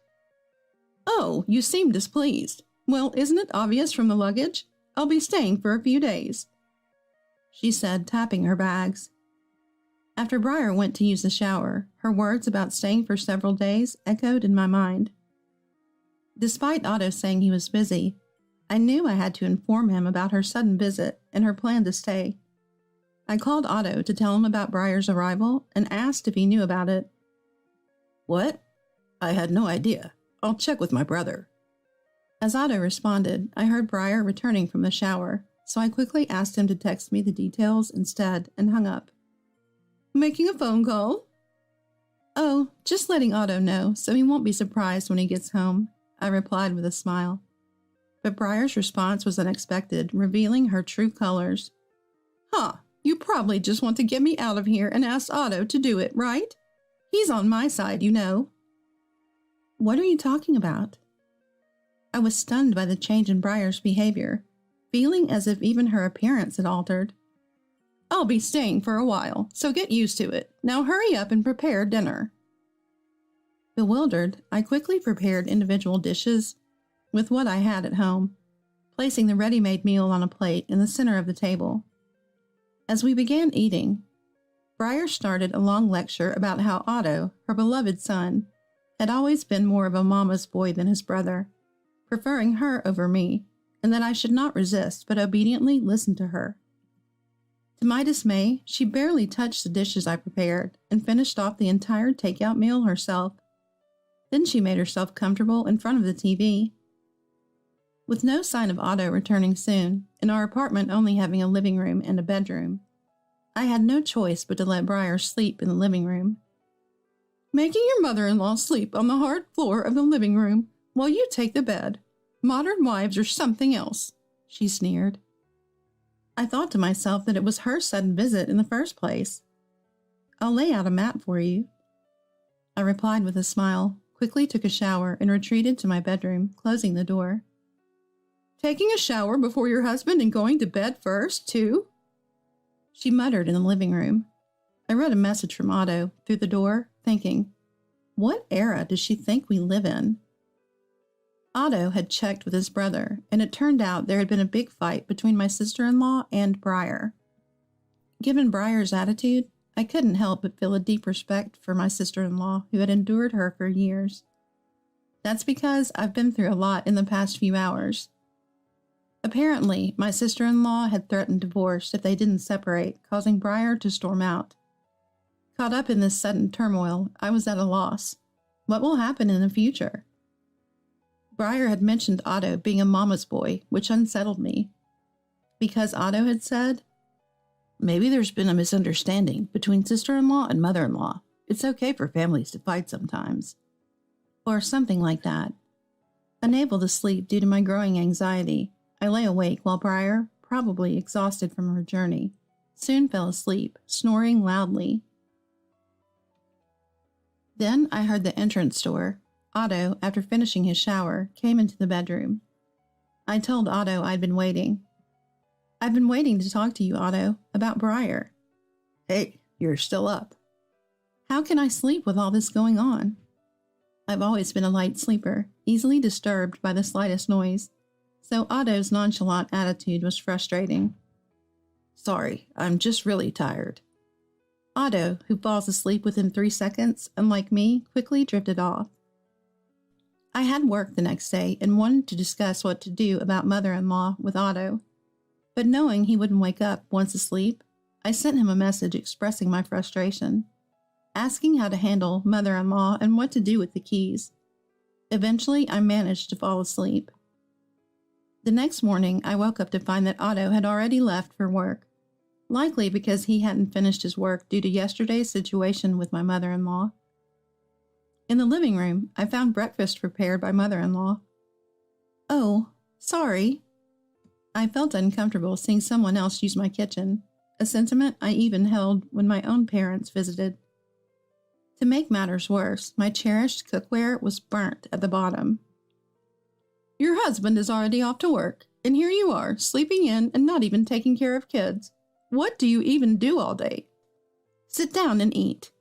S2: "Oh, you seem displeased. Well, isn't it obvious from the luggage? I'll be staying for a few days," she said, tapping her bags. After Briar went to use the shower, her words about staying for several days echoed in my mind. Despite Otto saying he was busy, I knew I had to inform him about her sudden visit and her plan to stay. I called Otto to tell him about Briar's arrival and asked if he knew about it. "What? I had no idea. I'll check with my brother." As Otto responded, I heard Briar returning from the shower, so I quickly asked him to text me the details instead and hung up. "Making a phone call?" "Oh, just letting Otto know so he won't be surprised when he gets home," I replied with a smile. But Briar's response was unexpected, revealing her true colors. "Huh, you probably just want to get me out of here and ask Otto to do it, right? He's on my side, you know." "What are you talking about?" I was stunned by the change in Briar's behavior, feeling as if even her appearance had altered. "I'll be staying for a while, so get used to it. Now hurry up and prepare dinner." Bewildered, I quickly prepared individual dishes with what I had at home, placing the ready-made meal on a plate in the center of the table. As we began eating, Briar started a long lecture about how Otto, her beloved son, had always been more of a mama's boy than his brother, preferring her over me, and that I should not resist but obediently listen to her. To my dismay, she barely touched the dishes I prepared and finished off the entire takeout meal herself. Then she made herself comfortable in front of the TV. With no sign of Otto returning soon, and our apartment only having a living room and a bedroom, I had no choice but to let Briar sleep in the living room. "Making your mother-in-law sleep on the hard floor of the living room while you take the bed. Modern wives are something else," she sneered. I thought to myself that it was her sudden visit in the first place. "I'll lay out a mat for you," I replied with a smile, quickly took a shower, and retreated to my bedroom, closing the door. "Taking a shower before your husband and going to bed first, too?" she muttered in the living room. I read a message from Otto through the door, thinking, what era does she think we live in? Otto had checked with his brother, and it turned out there had been a big fight between my sister-in-law and Briar. Given Briar's attitude, I couldn't help but feel a deep respect for my sister-in-law who had endured her for years. That's because I've been through a lot in the past few hours. Apparently, my sister-in-law had threatened divorce if they didn't separate, causing Briar to storm out. Caught up in this sudden turmoil, I was at a loss. What will happen in the future? Briar had mentioned Otto being a mama's boy, which unsettled me. Because Otto had said, "Maybe there's been a misunderstanding between sister-in-law and mother-in-law. It's okay for families to fight sometimes." Or something like that. Unable to sleep due to my growing anxiety, I lay awake while Briar, probably exhausted from her journey, soon fell asleep, snoring loudly. Then I heard the entrance door. Otto, after finishing his shower, came into the bedroom. I told Otto I'd been waiting. "I've been waiting to talk to you, Otto, about Briar." "Hey, you're still up." "How can I sleep with all this going on?" I've always been a light sleeper, easily disturbed by the slightest noise, so Otto's nonchalant attitude was frustrating. "Sorry, I'm just really tired." Otto, who falls asleep within 3 seconds, unlike me, quickly drifted off. I had work the next day and wanted to discuss what to do about mother-in-law with Otto, But knowing he wouldn't wake up once asleep, I sent him a message expressing my frustration, asking how to handle mother-in-law and what to do with the keys. Eventually, I managed to fall asleep. The next morning, I woke up to find that Otto had already left for work, likely because he hadn't finished his work due to yesterday's situation with my mother-in-law. In the living room, I found breakfast prepared by mother-in-law. "Oh, sorry." I felt uncomfortable seeing someone else use my kitchen, a sentiment I even held when my own parents visited. To make matters worse, my cherished cookware was burnt at the bottom. "Your husband is already off to work, and here you are, sleeping in and not even taking care of kids. What do you even do all day? Sit down and eat."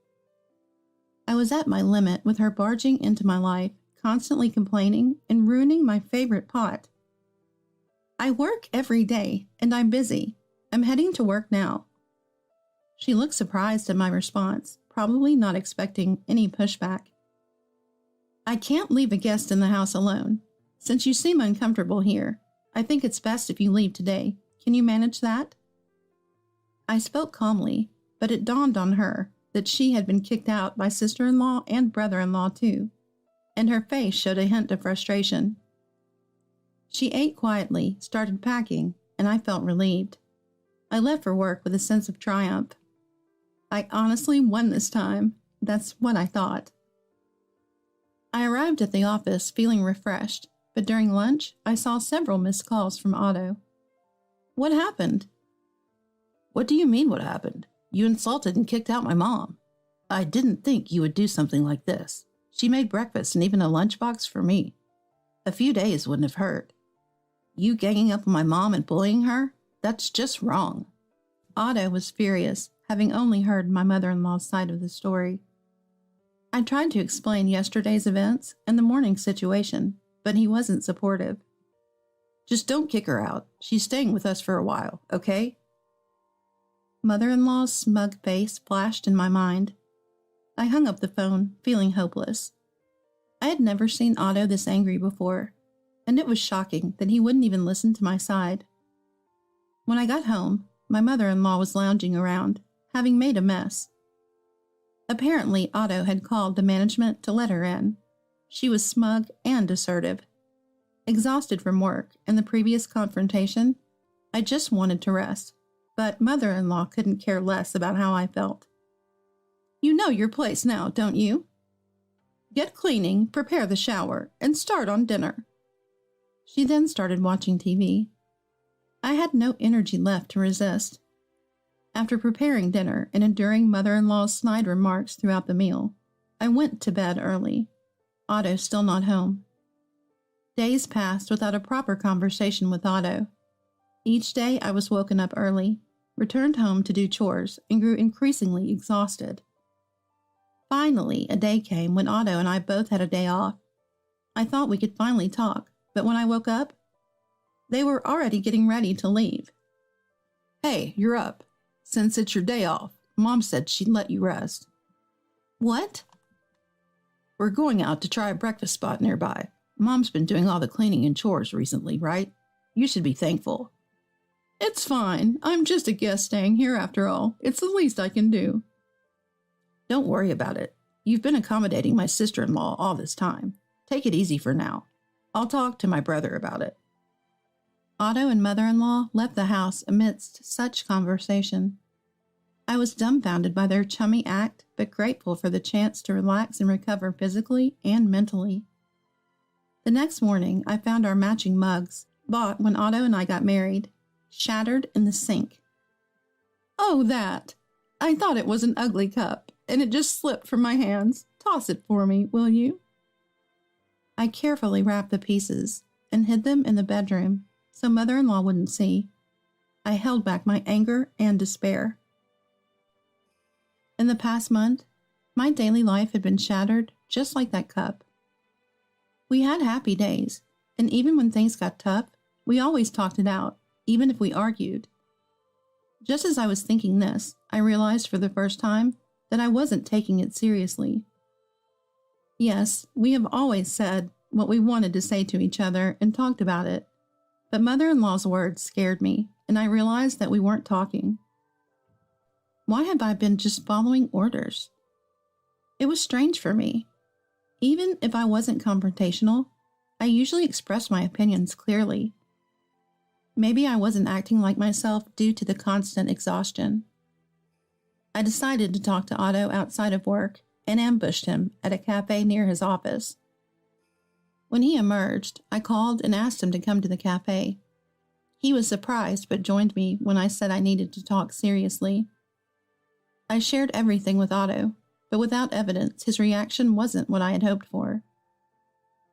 S2: I was at my limit with her barging into my life, constantly complaining and ruining my favorite pot. "I work every day, and I'm busy. I'm heading to work now." She looked surprised at my response, probably not expecting any pushback. "I can't leave a guest in the house alone. Since you seem uncomfortable here, I think it's best if you leave today. Can you manage that?" I spoke calmly, but it dawned on her that she had been kicked out by sister-in-law and brother-in-law too, and her face showed a hint of frustration. She ate quietly, started packing, and I felt relieved. I left for work with a sense of triumph. I honestly won this time. That's what I thought. I arrived at the office feeling refreshed, but during lunch, I saw several missed calls from Otto. "What happened?"
S4: "What do you mean, what happened? You insulted and kicked out my mom. I didn't think you would do something like this. She made breakfast and even a lunchbox for me. A few days wouldn't have hurt. You ganging up on my mom and bullying her? That's just wrong."
S2: Otto was furious, having only heard my mother-in-law's side of the story. I tried to explain yesterday's events and the morning's situation, but he wasn't supportive.
S4: "Just don't kick her out. She's staying with us for a while, okay?"
S2: Mother-in-law's smug face flashed in my mind. I hung up the phone, feeling hopeless. I had never seen Otto this angry before, and it was shocking that he wouldn't even listen to my side. When I got home, my mother-in-law was lounging around, having made a mess. Apparently, Otto had called the management to let her in. She was smug and assertive. Exhausted from work and the previous confrontation, I just wanted to rest, but mother-in-law couldn't care less about how I felt. "You know your place now, don't you? Get cleaning, prepare the shower, and start on dinner." She then started watching TV. I had no energy left to resist. After preparing dinner and enduring mother-in-law's snide remarks throughout the meal, I went to bed early. Otto still not home. Days passed without a proper conversation with Otto. Each day I was woken up early, returned home to do chores, and grew increasingly exhausted. Finally, a day came when Otto and I both had a day off. I thought we could finally talk, but when I woke up, they were already getting ready to leave.
S4: "Hey, you're up. Since it's your day off, Mom said she'd let you rest."
S2: "What?"
S4: "We're going out to try a breakfast spot nearby. Mom's been doing all the cleaning and chores recently, right? You should be thankful."
S2: "It's fine. I'm just a guest staying here after all. It's the least I can do."
S4: "Don't worry about it. You've been accommodating my sister-in-law all this time. Take it easy for now. I'll talk to my brother about it."
S2: Otto and mother-in-law left the house amidst such conversation. I was dumbfounded by their chummy act, but grateful for the chance to relax and recover physically and mentally. The next morning, I found our matching mugs, bought when Otto and I got married, shattered in the sink. "Oh, that! I thought it was an ugly cup, and it just slipped from my hands. Toss it for me, will you?" I carefully wrapped the pieces and hid them in the bedroom so mother-in-law wouldn't see. I held back my anger and despair. In the past month, my daily life had been shattered just like that cup. We had happy days, and even when things got tough, we always talked it out, even if we argued. Just as I was thinking this, I realized for the first time that I wasn't taking it seriously. Yes, we have always said what we wanted to say to each other and talked about it, but mother-in-law's words scared me. and I realized that we weren't talking. Why have I been just following orders? It was strange for me. Even if I wasn't confrontational, I usually expressed my opinions clearly. Maybe I wasn't acting like myself due to the constant exhaustion. I decided to talk to Otto outside of work and ambushed him at a cafe near his office. When he emerged, I called and asked him to come to the cafe. He was surprised but joined me when I said I needed to talk seriously. I shared everything with Otto, but without evidence, his reaction wasn't what I had hoped for.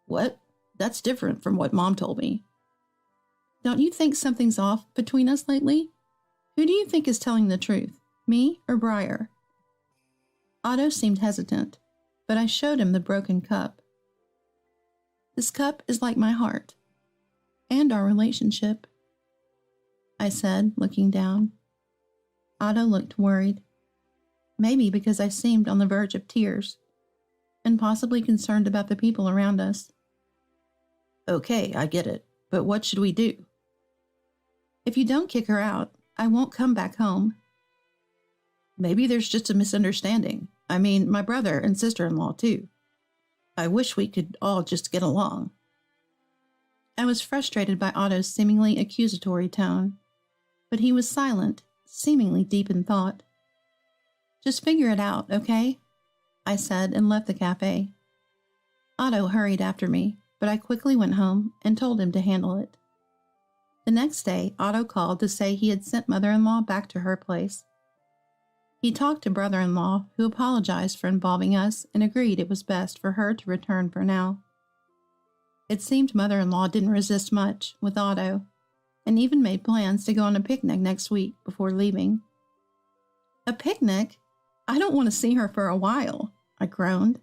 S4: What? That's different from what Mom told me.
S2: Don't you think something's off between us lately? Who do you think is telling the truth, me or Briar? Otto seemed hesitant, but I showed him the broken cup. This cup is like my heart, and our relationship, I said, looking down. Otto looked worried, maybe because I seemed on the verge of tears, and possibly concerned about the people around us.
S4: Okay, I get it, but what should we do?
S2: If you don't kick her out, I won't come back home.
S4: Maybe there's just a misunderstanding. I mean, my brother and sister-in-law, too. I wish we could all just get along.
S2: I was frustrated by Otto's seemingly accusatory tone, but he was silent, seemingly deep in thought. Just figure it out, okay? I said and left the cafe. Otto hurried after me, but I quickly went home and told him to handle it. The next day, Otto called to say he had sent mother-in-law back to her place. He talked to brother-in-law, who apologized for involving us and agreed it was best for her to return for now. It seemed mother-in-law didn't resist much with Otto, and even made plans to go on a picnic next week before leaving. A picnic? I don't want to see her for a while, I groaned.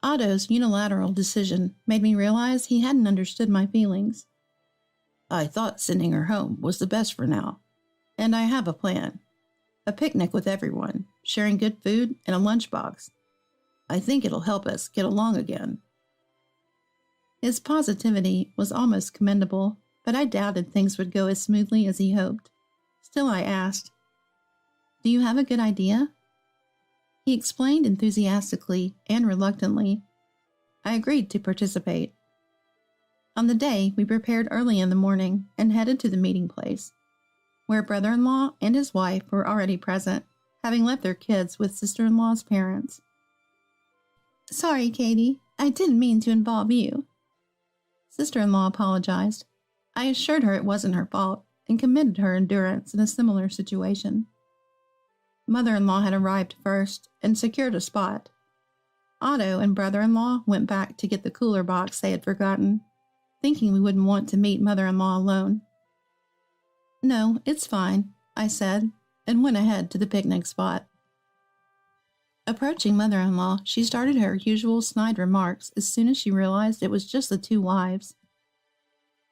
S2: Otto's unilateral decision made me realize he hadn't understood my feelings.
S4: I thought sending her home was the best for now, and I have a plan. A picnic with everyone, sharing good food and a lunchbox. I think it'll help us get along again.
S2: His positivity was almost commendable, but I doubted things would go as smoothly as he hoped. Still, I asked, "Do you have a good idea?" He explained enthusiastically and reluctantly. I agreed to participate. On the day, we prepared early in the morning and headed to the meeting place, where brother-in-law and his wife were already present, having left their kids with sister-in-law's parents. "Sorry, Katie, I didn't mean to involve you." Sister-in-law apologized. I assured her it wasn't her fault and commended her endurance in a similar situation. Mother-in-law had arrived first and secured a spot. Otto and brother-in-law went back to get the cooler box they had forgotten, thinking we wouldn't want to meet mother-in-law alone. "No, it's fine," I said, and went ahead to the picnic spot. Approaching mother-in-law, she started her usual snide remarks as soon as she realized it was just the two wives.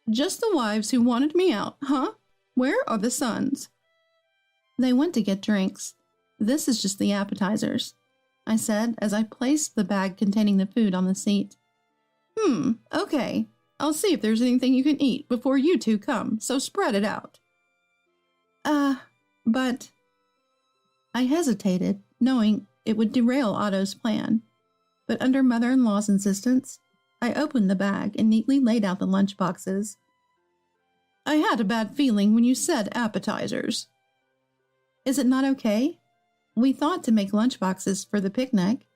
S2: "Just the wives who wanted me out, huh? Where are the sons?" "They went to get drinks. This is just the appetizers," I said as I placed the bag containing the food on the seat. Okay. I'll see if there's anything you can eat before you two come, so spread it out." But... I hesitated, knowing it would derail Otto's plan, but under mother-in-law's insistence, I opened the bag and neatly laid out the lunch boxes. "I had a bad feeling when you said appetizers." "Is it not okay? We thought to make lunch boxes for the picnic."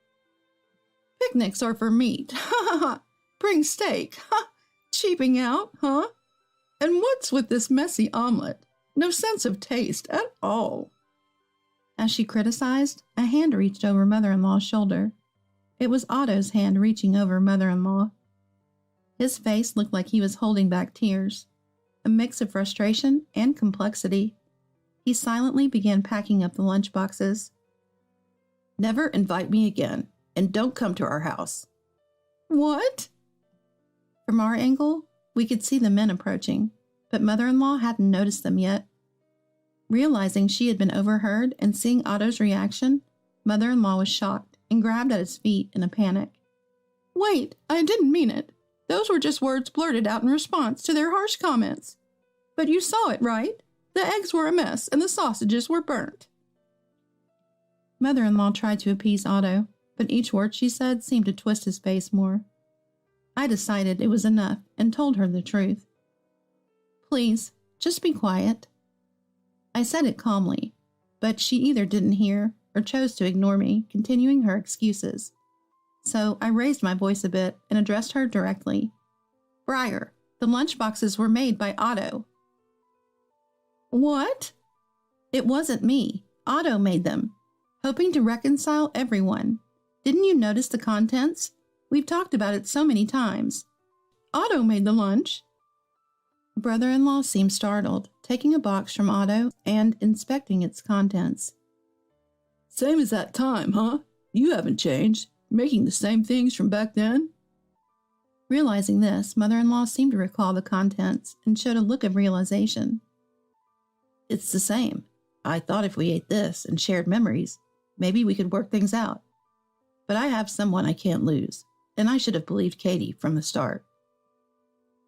S2: "Picnics are for meat. Ha ha ha. Bring steak. Ha! Cheaping out, huh? And what's with this messy omelet? No sense of taste at all." As she criticized, a hand reached over mother-in-law's shoulder. It was Otto's hand reaching over mother-in-law. His face looked like he was holding back tears, a mix of frustration and complexity. He silently began packing up the lunch boxes.
S4: "Never invite me again, and don't come to our house."
S2: "What?" From our angle, we could see the men approaching, but mother-in-law hadn't noticed them yet. Realizing she had been overheard and seeing Otto's reaction, mother-in-law was shocked and grabbed at his feet in a panic. "Wait, I didn't mean it. Those were just words blurted out in response to their harsh comments. But you saw it, right?
S4: The eggs were a mess and the sausages were burnt.
S2: Mother-in-law tried to appease Otto, but each word she said seemed to twist his face more. I decided it was enough and told her the truth. Please, just be quiet. I said it calmly, but she either didn't hear or chose to ignore me, continuing her excuses. So I raised my voice a bit and addressed her directly. Briar, the lunchboxes were made by Otto. What? It wasn't me. Otto made them, hoping to reconcile everyone. Didn't you notice the contents? We've talked about it so many times. Otto made the lunch. Brother-in-law seemed startled, taking a box from Otto and inspecting its contents.
S4: Same as that time, huh? You haven't changed. Making the same things from back then?
S2: Realizing this, mother-in-law seemed to recall the contents and showed a look of realization.
S4: It's the same. I thought if we ate this and shared memories, maybe we could work things out. But I have someone I can't lose, and I should have believed Katie from the start.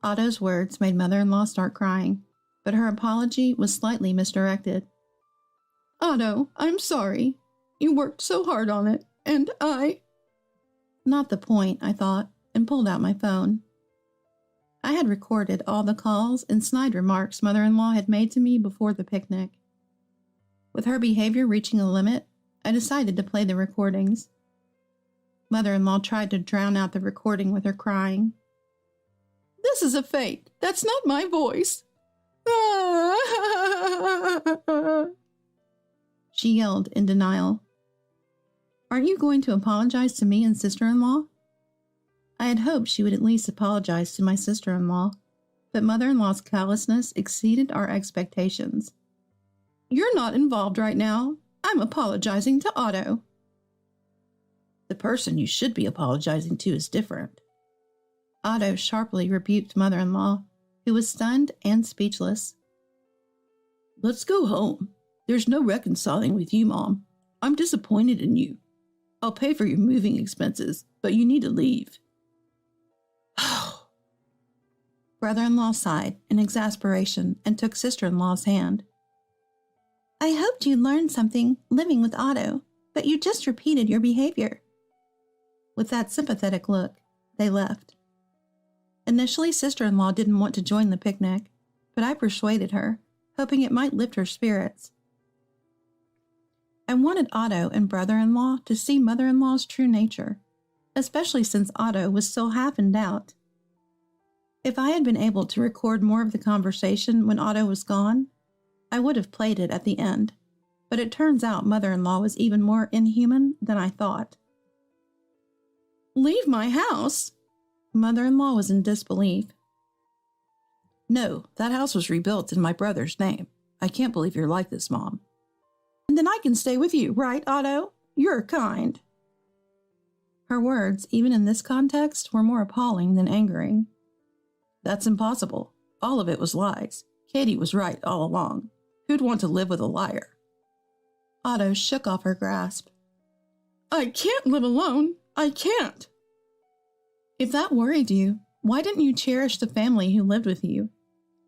S2: Otto's words made mother-in-law start crying, but her apology was slightly misdirected.
S4: Otto, I'm sorry. You worked so hard on it, and I...
S2: Not the point, I thought, and pulled out my phone. I had recorded all the calls and snide remarks mother-in-law had made to me before the picnic. With her behavior reaching a limit, I decided to play the recordings. Mother-in-law tried to drown out the recording with her crying.
S4: This is a fake. That's not my voice.
S2: She yelled in denial. Aren't you going to apologize to me and sister-in-law? I had hoped she would at least apologize to my sister-in-law, but mother-in-law's callousness exceeded our expectations.
S4: You're not involved right now. I'm apologizing to Otto. The person you should be apologizing to is different.
S2: Otto sharply rebuked mother-in-law, who was stunned and speechless.
S4: Let's go home. There's no reconciling with you, Mom. I'm disappointed in you. I'll pay for your moving expenses, but you need to leave.
S2: Brother-in-law sighed in exasperation and took sister-in-law's hand. I hoped you'd learned something living with Otto, but you just repeated your behavior. With that sympathetic look, they left. Initially, sister-in-law didn't want to join the picnic, but I persuaded her, hoping it might lift her spirits. I wanted Otto and brother-in-law to see mother-in-law's true nature, especially since Otto was still half in doubt. If I had been able to record more of the conversation when Otto was gone, I would have played it at the end, but it turns out mother-in-law was even more inhuman than I thought.
S4: Leave my house?
S2: Mother-in-law was in disbelief.
S4: No, that house was rebuilt in my brother's name. I can't believe you're like this, Mom.
S2: And then I can stay with you, right, Otto? You're kind. Her words, even in this context, were more appalling than angering.
S4: That's impossible. All of it was lies. Katie was right all along. Who'd want to live with a liar?
S2: Otto shook off her grasp.
S4: I can't live alone. I can't.
S2: If that worried you, why didn't you cherish the family who lived with you?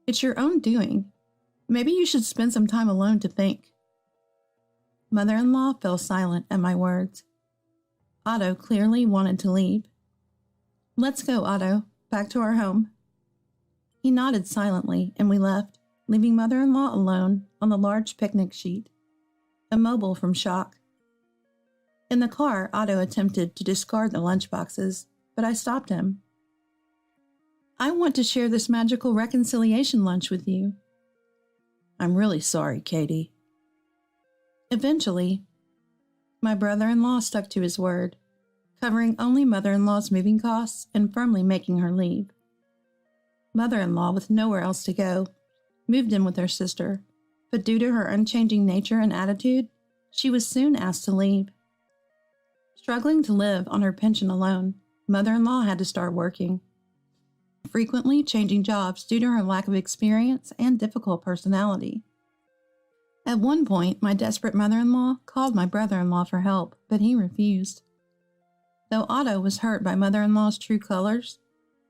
S2: It's your own doing. Maybe you should spend some time alone to think. Mother-in-law fell silent at my words. Otto clearly wanted to leave. Let's go, Otto. Back to our home. He nodded silently, and we left, leaving mother-in-law alone on the large picnic sheet, immobile from shock. In the car, Otto attempted to discard the lunchboxes, but I stopped him. I want to share this magical reconciliation lunch with you.
S4: I'm really sorry, Katie.
S2: Eventually, my brother-in-law stuck to his word, covering only mother-in-law's moving costs and firmly making her leave. Mother-in-law, with nowhere else to go, moved in with her sister, but due to her unchanging nature and attitude, she was soon asked to leave. Struggling to live on her pension alone, mother-in-law had to start working, frequently changing jobs due to her lack of experience and difficult personality. At one point, my desperate mother-in-law called my brother-in-law for help, but he refused. Though Otto was hurt by mother-in-law's true colors,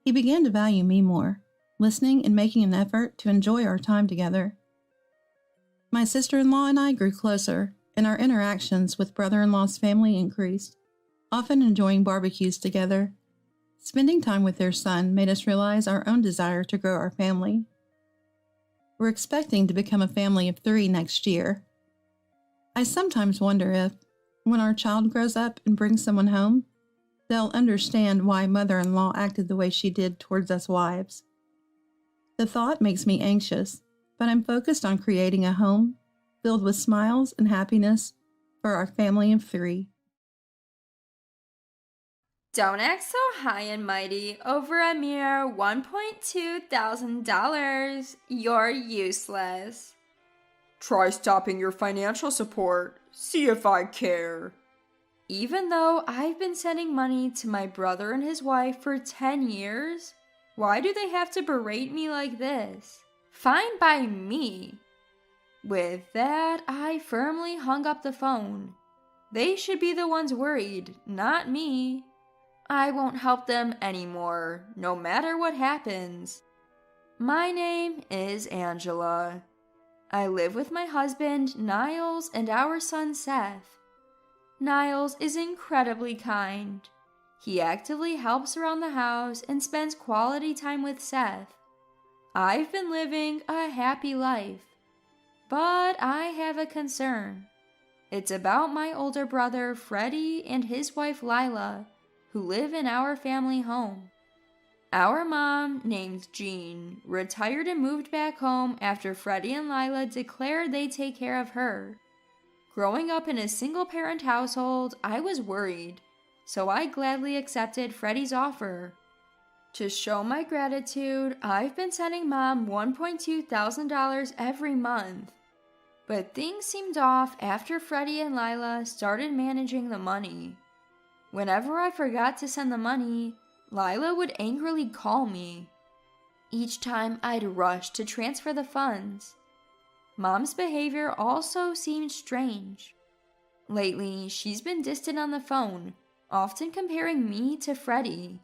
S2: he began to value me more, listening and making an effort to enjoy our time together. My sister-in-law and I grew closer, and our interactions with brother-in-law's family increased, often enjoying barbecues together. Spending time with their son made us realize our own desire to grow our family. We're expecting to become a family of 3 next year. I sometimes wonder if, when our child grows up and brings someone home, they'll understand why mother-in-law acted the way she did towards us wives. The thought makes me anxious, but I'm focused on creating a home filled with smiles and happiness for our family of 3.
S5: Don't act so high and mighty over a mere $1,200. You're useless.
S6: Try stopping your financial support. See if I care.
S5: Even though I've been sending money to my brother and his wife for 10 years, why do they have to berate me like this? Fine by me. With that, I firmly hung up the phone. They should be the ones worried, not me. I won't help them anymore, no matter what happens. My name is Angela. I live with my husband, Niles, and our son, Seth. Niles is incredibly kind. He actively helps around the house and spends quality time with Seth. I've been living a happy life. But I have a concern. It's about my older brother, Freddie, and his wife, Lila, who live in our family home. Our mom, named Jean, retired and moved back home after Freddie and Lila declared they'd take care of her. Growing up in a single-parent household, I was worried, so I gladly accepted Freddie's offer. To show my gratitude, I've been sending Mom $1,200 every month. But things seemed off after Freddie and Lila started managing the money. Whenever I forgot to send the money, Lila would angrily call me. Each time I'd rush to transfer the funds. Mom's behavior also seemed strange. Lately, she's been distant on the phone, often comparing me to Freddie.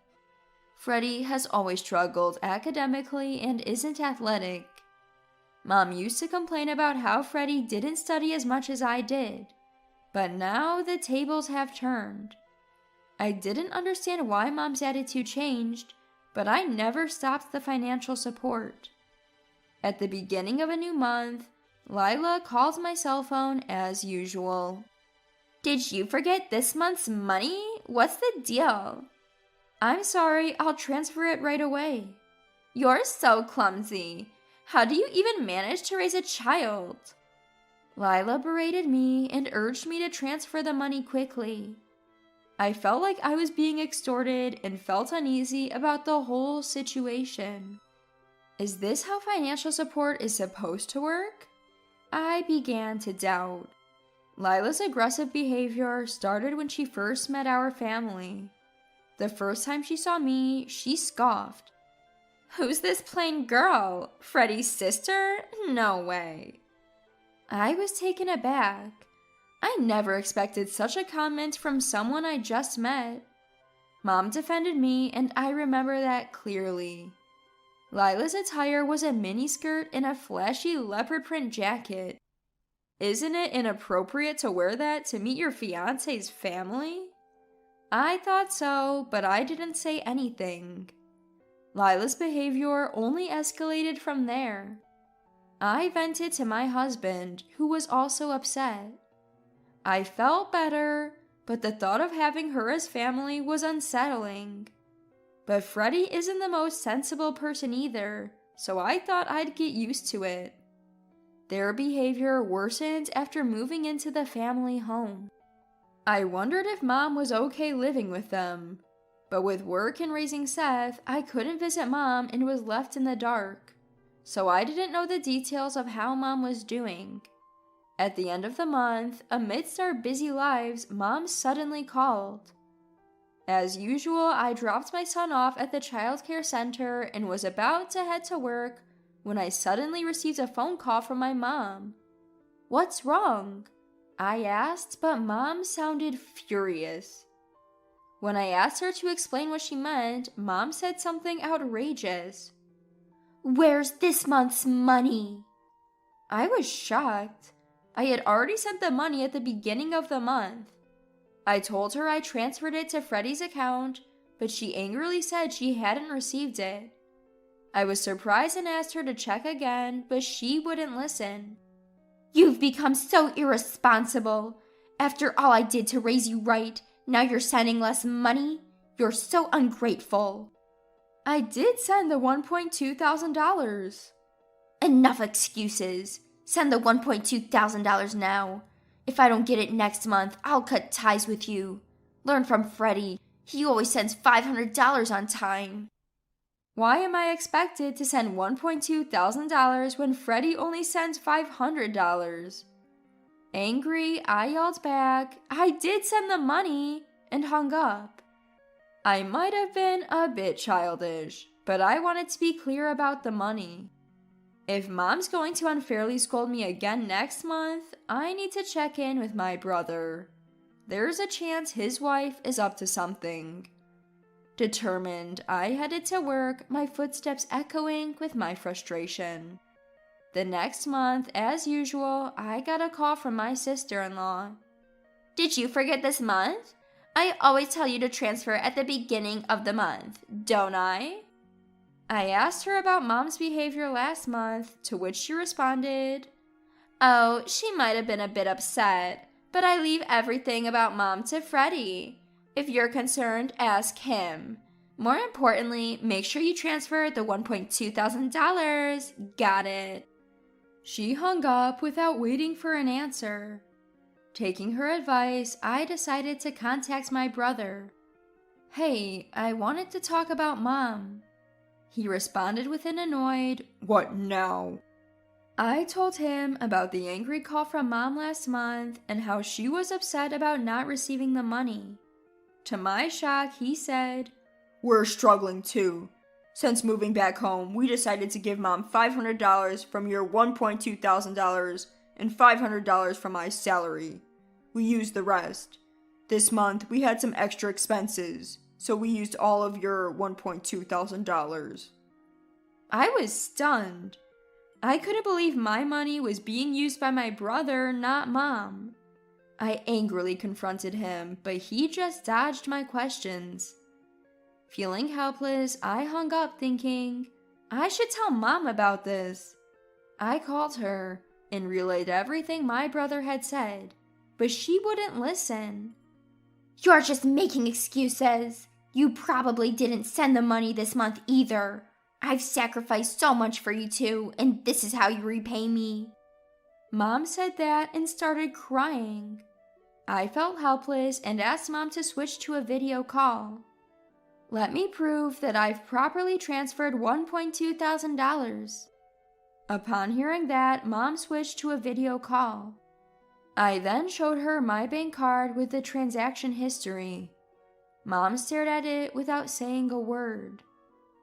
S5: Freddie has always struggled academically and isn't athletic. Mom used to complain about how Freddie didn't study as much as I did, but now the tables have turned. I didn't understand why Mom's attitude changed, but I never stopped the financial support. At the beginning of a new month, Lila calls my cell phone as usual. Did you forget this month's money? What's the deal? I'm sorry, I'll transfer it right away. You're so clumsy. How do you even manage to raise a child? Lila berated me and urged me to transfer the money quickly. I felt like I was being extorted and felt uneasy about the whole situation. Is this how financial support is supposed to work? I began to doubt. Lila's aggressive behavior started when she first met our family. The first time she saw me, she scoffed. Who's this plain girl? Freddie's sister? No way. I was taken aback. I never expected such a comment from someone I just met. Mom defended me, and I remember that clearly. Lila's attire was a miniskirt and a flashy leopard print jacket. Isn't it inappropriate to wear that to meet your fiancé's family? I thought so, but I didn't say anything. Lila's behavior only escalated from there. I vented to my husband, who was also upset. I felt better, but the thought of having her as family was unsettling. But Freddie isn't the most sensible person either, so I thought I'd get used to it. Their behavior worsened after moving into the family home. I wondered if Mom was okay living with them, but with work and raising Seth, I couldn't visit Mom and was left in the dark, so I didn't know the details of how Mom was doing. At the end of the month, amidst our busy lives, Mom suddenly called. As usual, I dropped my son off at the childcare center and was about to head to work when I suddenly received a phone call from my mom. What's wrong? I asked, but Mom sounded furious. When I asked her to explain what she meant, Mom said something outrageous. Where's this month's money? I was shocked. I had already sent the money at the beginning of the month. I told her I transferred it to Freddie's account, but she angrily said she hadn't received it. I was surprised and asked her to check again, but she wouldn't listen. You've become so irresponsible. After all I did to raise you right, now you're sending less money? You're so ungrateful. I did send the $1,200. Enough excuses. Send the $1,200 now. If I don't get it next month, I'll cut ties with you. Learn from Freddie. He always sends $500 on time. Why am I expected to send $1,200 when Freddie only sends $500? Angry, I yelled back, I did send the money, and hung up. I might have been a bit childish, but I wanted to be clear about the money. If Mom's going to unfairly scold me again next month, I need to check in with my brother. There's a chance his wife is up to something. Determined, I headed to work, my footsteps echoing with my frustration. The next month, as usual, I got a call from my sister-in-law. Did you forget this month? I always tell you to transfer at the beginning of the month, don't I? I asked her about Mom's behavior last month, to which she responded, Oh, she might have been a bit upset, but I leave everything about Mom to Freddie. If you're concerned, ask him. More importantly, make sure you transfer the $1,200. Got it. She hung up without waiting for an answer. Taking her advice, I decided to contact my brother. Hey, I wanted to talk about Mom. He responded with an annoyed,
S6: What now?
S5: I told him about the angry call from Mom last month and how she was upset about not receiving the money. To my shock, he said,
S6: We're struggling too. Since moving back home, we decided to give Mom $500 from your $1,200 and $500 from my salary. We used the rest. This month, we had some extra expenses, so we used all of your $1,200.
S5: I was stunned. I couldn't believe my money was being used by my brother, not Mom. I angrily confronted him, but he just dodged my questions. Feeling helpless, I hung up thinking, I should tell Mom about this. I called her and relayed everything my brother had said, but she wouldn't listen. You're just making excuses. You probably didn't send the money this month either. I've sacrificed so much for you two, and this is how you repay me. Mom said that and started crying. I felt helpless and asked Mom to switch to a video call. Let me prove that I've properly transferred $1,200. Upon hearing that, Mom switched to a video call. I then showed her my bank card with the transaction history. Mom stared at it without saying a word.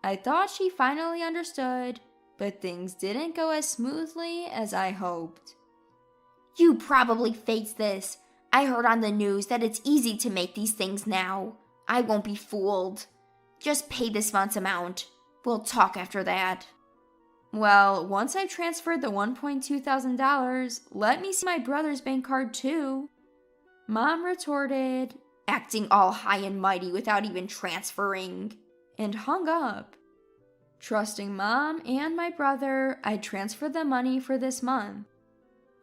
S5: I thought she finally understood, but things didn't go as smoothly as I hoped. You probably faked this. I heard on the news that it's easy to make these things now. I won't be fooled. Just pay this month's amount. We'll talk after that. Well, once I've transferred the $1,200, let me see my brother's bank card too. Mom retorted, acting all high and mighty without even transferring, and hung up. Trusting Mom and my brother, I transferred the money for this month.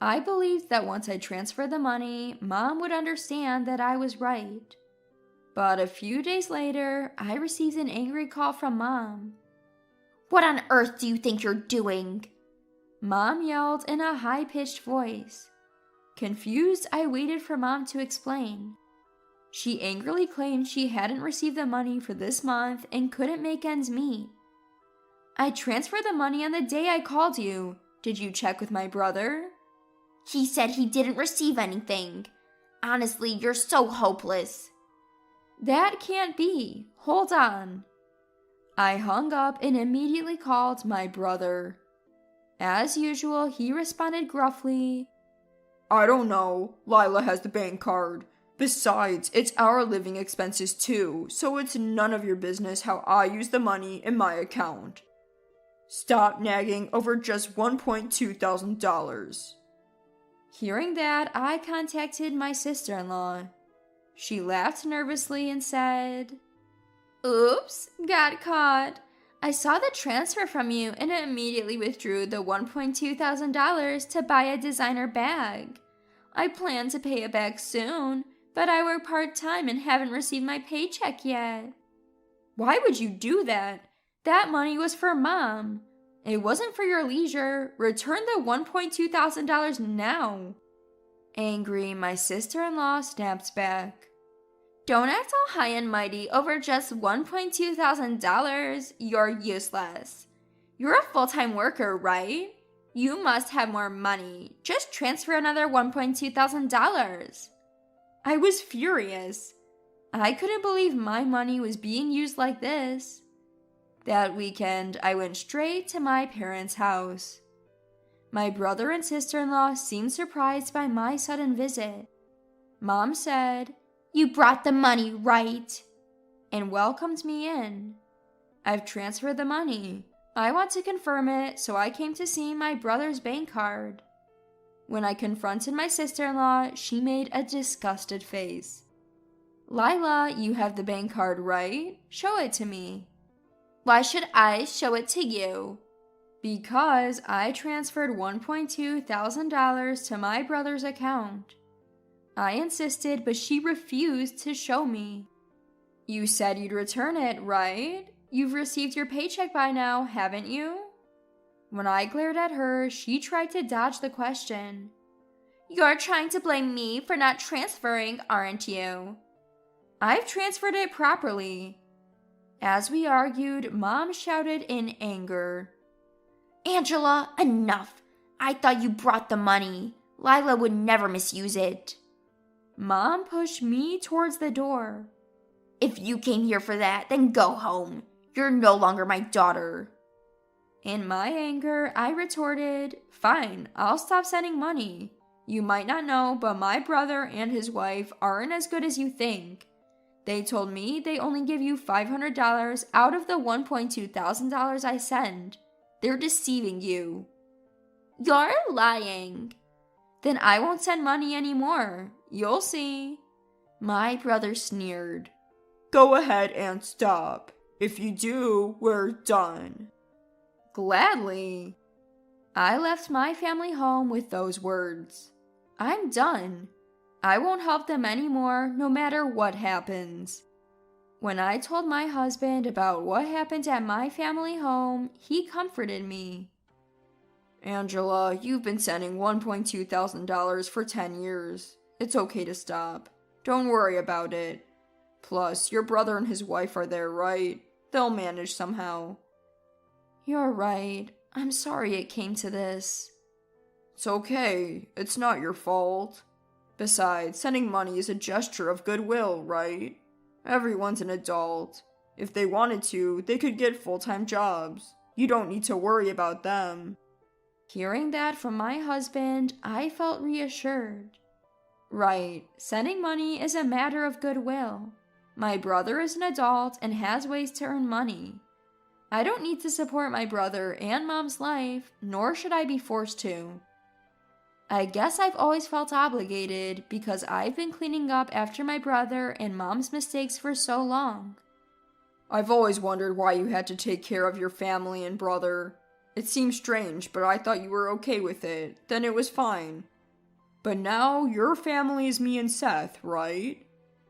S5: I believed that once I transferred the money, Mom would understand that I was right. But a few days later, I received an angry call from Mom. What on earth do you think you're doing? Mom yelled in a high-pitched voice. Confused, I waited for Mom to explain. She angrily claimed she hadn't received the money for this month and couldn't make ends meet. I transferred the money on the day I called you. Did you check with my brother? He said he didn't receive anything. Honestly, you're so hopeless. That can't be. Hold on. I hung up and immediately called my brother. As usual, he responded gruffly,
S6: I don't know. Lila has the bank card. Besides, it's our living expenses too, so it's none of your business how I use the money in my account. Stop nagging over just $1,200.
S5: Hearing that, I contacted my sister-in-law. She laughed nervously and said, "Oops, got caught. I saw the transfer from you and immediately withdrew the $1,200 to buy a designer bag. I plan to pay it back soon, but I work part-time and haven't received my paycheck yet." "Why would you do that? That money was for Mom. It wasn't for your leisure. Return the $1,200 now." Angry, my sister-in-law snapped back. "Don't act all high and mighty over just $1,200. You're useless. You're a full-time worker, right? You must have more money. Just transfer another $1,200. I was furious. I couldn't believe my money was being used like this. That weekend, I went straight to my parents' house. My brother and sister-in-law seemed surprised by my sudden visit. Mom said, "You brought the money, right?" and welcomed me in. "I've transferred the money. I want to confirm it, so I came to see my brother's bank card." When I confronted my sister-in-law, she made a disgusted face. "Lila, you have the bank card, right? Show it to me." "Why should I show it to you?" "Because I transferred $1,200 to my brother's account." I insisted, but she refused to show me. "You said you'd return it, right? You've received your paycheck by now, haven't you?" When I glared at her, she tried to dodge the question. "You're trying to blame me for not transferring, aren't you?" "I've transferred it properly." As we argued, Mom shouted in anger, "Angela, enough! I thought you brought the money. Lila would never misuse it." Mom pushed me towards the door. "If you came here for that, then go home. You're no longer my daughter." In my anger, I retorted, "Fine, I'll stop sending money. You might not know, but my brother and his wife aren't as good as you think. They told me they only give you $500 out of the $1,200 I send. They're deceiving you." "You're lying." "Then I won't send money anymore. You'll see." My brother sneered.
S6: "Go ahead and stop. If you do, we're done."
S5: Gladly. I left my family home with those words. I'm done. I won't help them anymore, no matter what happens. When I told my husband about what happened at my family home, he comforted me. "Angela, you've been sending $1,200 for 10 years. It's okay to stop. Don't worry about it. Plus, your brother and his wife are there, right? They'll manage somehow." "You're right. I'm sorry it came to this." "It's okay. It's not your fault. Besides, sending money is a gesture of goodwill, right? Everyone's an adult. If they wanted to, they could get full-time jobs. You don't need to worry about them." Hearing that from my husband, I felt reassured. Right, sending money is a matter of goodwill. My brother is an adult and has ways to earn money. I don't need to support my brother and Mom's life, nor should I be forced to. I guess I've always felt obligated because I've been cleaning up after my brother and Mom's mistakes for so long. "I've always wondered why you had to take care of your family and brother. It seems strange, but I thought you were okay with it. Then it was fine. But now your family is me and Seth, right?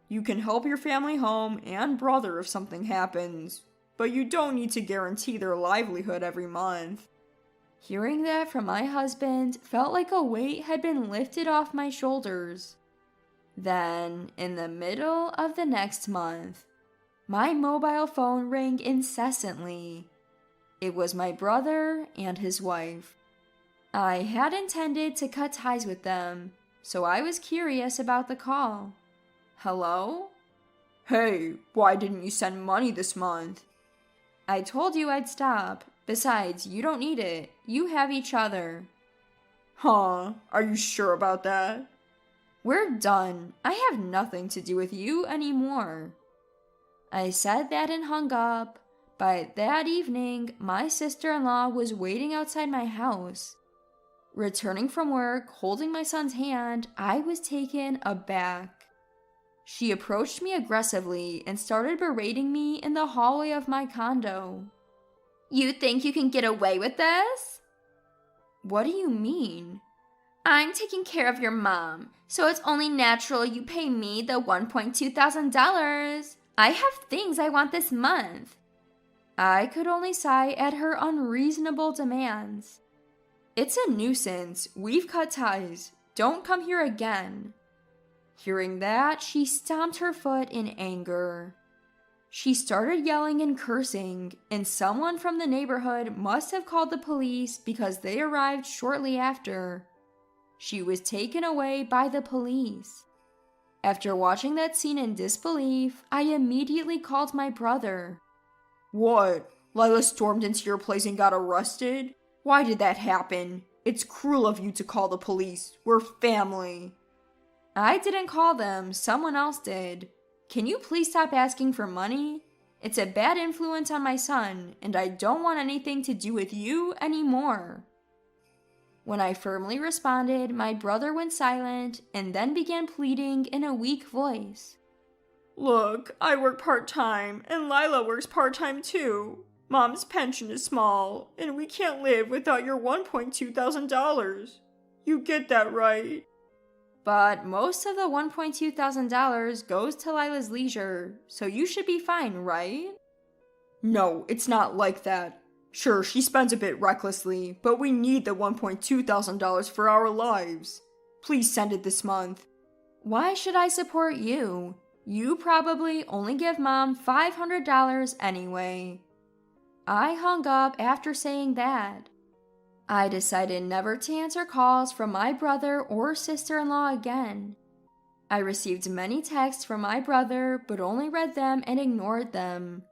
S5: You can help your family home and brother if something happens, but you don't need to guarantee their livelihood every month." Hearing that from my husband felt like a weight had been lifted off my shoulders. Then, in the middle of the next month, my mobile phone rang incessantly. It was my brother and his wife. I had intended to cut ties with them, so I was curious about the call. "Hello?" "Hey, why didn't you send money this month?" "I told you I'd stop. Besides, you don't need it. You have each other." "Huh? Are you sure about that?" "We're done. I have nothing to do with you anymore." I said that and hung up, By that evening, my sister-in-law was waiting outside my house. Returning from work, holding my son's hand, I was taken aback. She approached me aggressively and started berating me in the hallway of my condo. "You think you can get away with this?" "What do you mean?" "I'm taking care of your mom, so it's only natural you pay me the $1,200. I have things I want this month." I could only sigh at her unreasonable demands. "It's a nuisance. We've cut ties. Don't come here again." Hearing that, she stomped her foot in anger. She started yelling and cursing, and someone from the neighborhood must have called the police because they arrived shortly after. She was taken away by the police. After watching that scene in disbelief, I immediately called my brother.
S6: What? Lila stormed into your place and got arrested? Why did that happen? It's cruel of you to call the police. We're family.
S5: "I didn't call them, someone else did. Can you please stop asking for money? It's a bad influence on my son, and I don't want anything to do with you anymore." When I firmly responded, my brother went silent and then began pleading in a weak voice.
S6: Look, I work part-time, and Lila works part-time too. Mom's pension is small, and we can't live without your $1,200. You get that, right?
S5: But most of the $1,200 goes to Lila's leisure, so you should be fine, right?
S6: No, it's not like that. Sure, she spends a bit recklessly, but we need the $1,200 for our lives. Please send it this month.
S5: Why should I support you? You probably only give Mom $500 anyway. I hung up after saying that. I decided never to answer calls from my brother or sister-in-law again. I received many texts from my brother, but only read them and ignored them.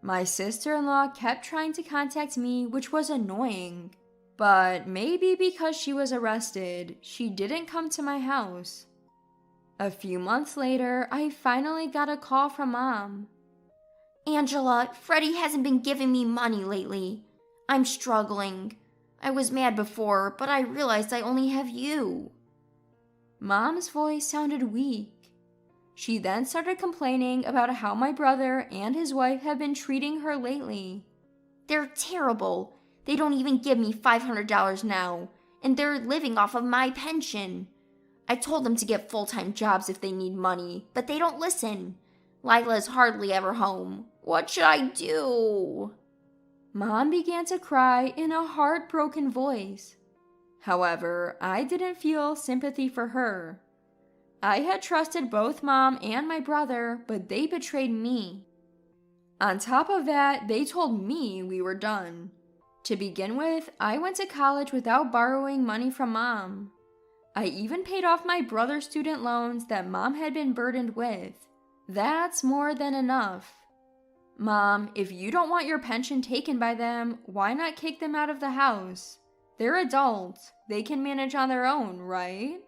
S5: My sister-in-law kept trying to contact me, which was annoying. But maybe because she was arrested, she didn't come to my house. A few months later, I finally got a call from Mom.
S7: "Angela, Freddie hasn't been giving me money lately. I'm struggling. I was mad before, but I realized I only have you."
S5: Mom's voice sounded weak. She then started complaining about how my brother and his wife have been treating her lately.
S7: "They're terrible. They don't even give me $500 now, and they're living off of my pension. I told them to get full-time jobs if they need money, but they don't listen. Lila's hardly ever home. What should I do?"
S5: Mom began to cry in a heartbroken voice. However, I didn't feel sympathy for her. I had trusted both Mom and my brother, but they betrayed me. On top of that, they told me we were done. To begin with, I went to college without borrowing money from Mom. I even paid off my brother's student loans that Mom had been burdened with. That's more than enough. Mom, if you don't want your pension taken by them, why not kick them out of the house? They're adults. They can manage on their own, right?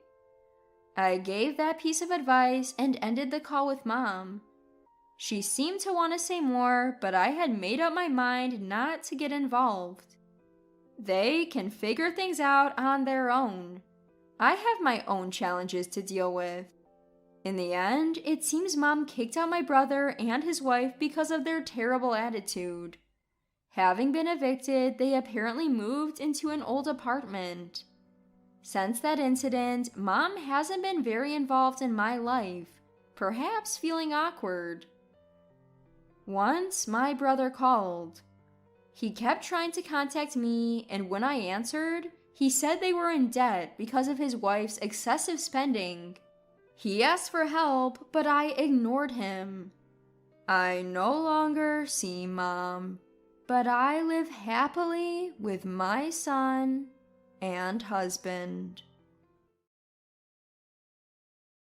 S5: I gave that piece of advice and ended the call with Mom. She seemed to want to say more, but I had made up my mind not to get involved. They can figure things out on their own. I have my own challenges to deal with. In the end, it seems Mom kicked out my brother and his wife because of their terrible attitude. Having been evicted, they apparently moved into an old apartment. Since that incident, Mom hasn't been very involved in my life, perhaps feeling awkward. Once, my brother called. He kept trying to contact me, and when I answered, he said they were in debt because of his wife's excessive spending. He asked for help, but I ignored him. I no longer see Mom, but I live happily with my son and husband.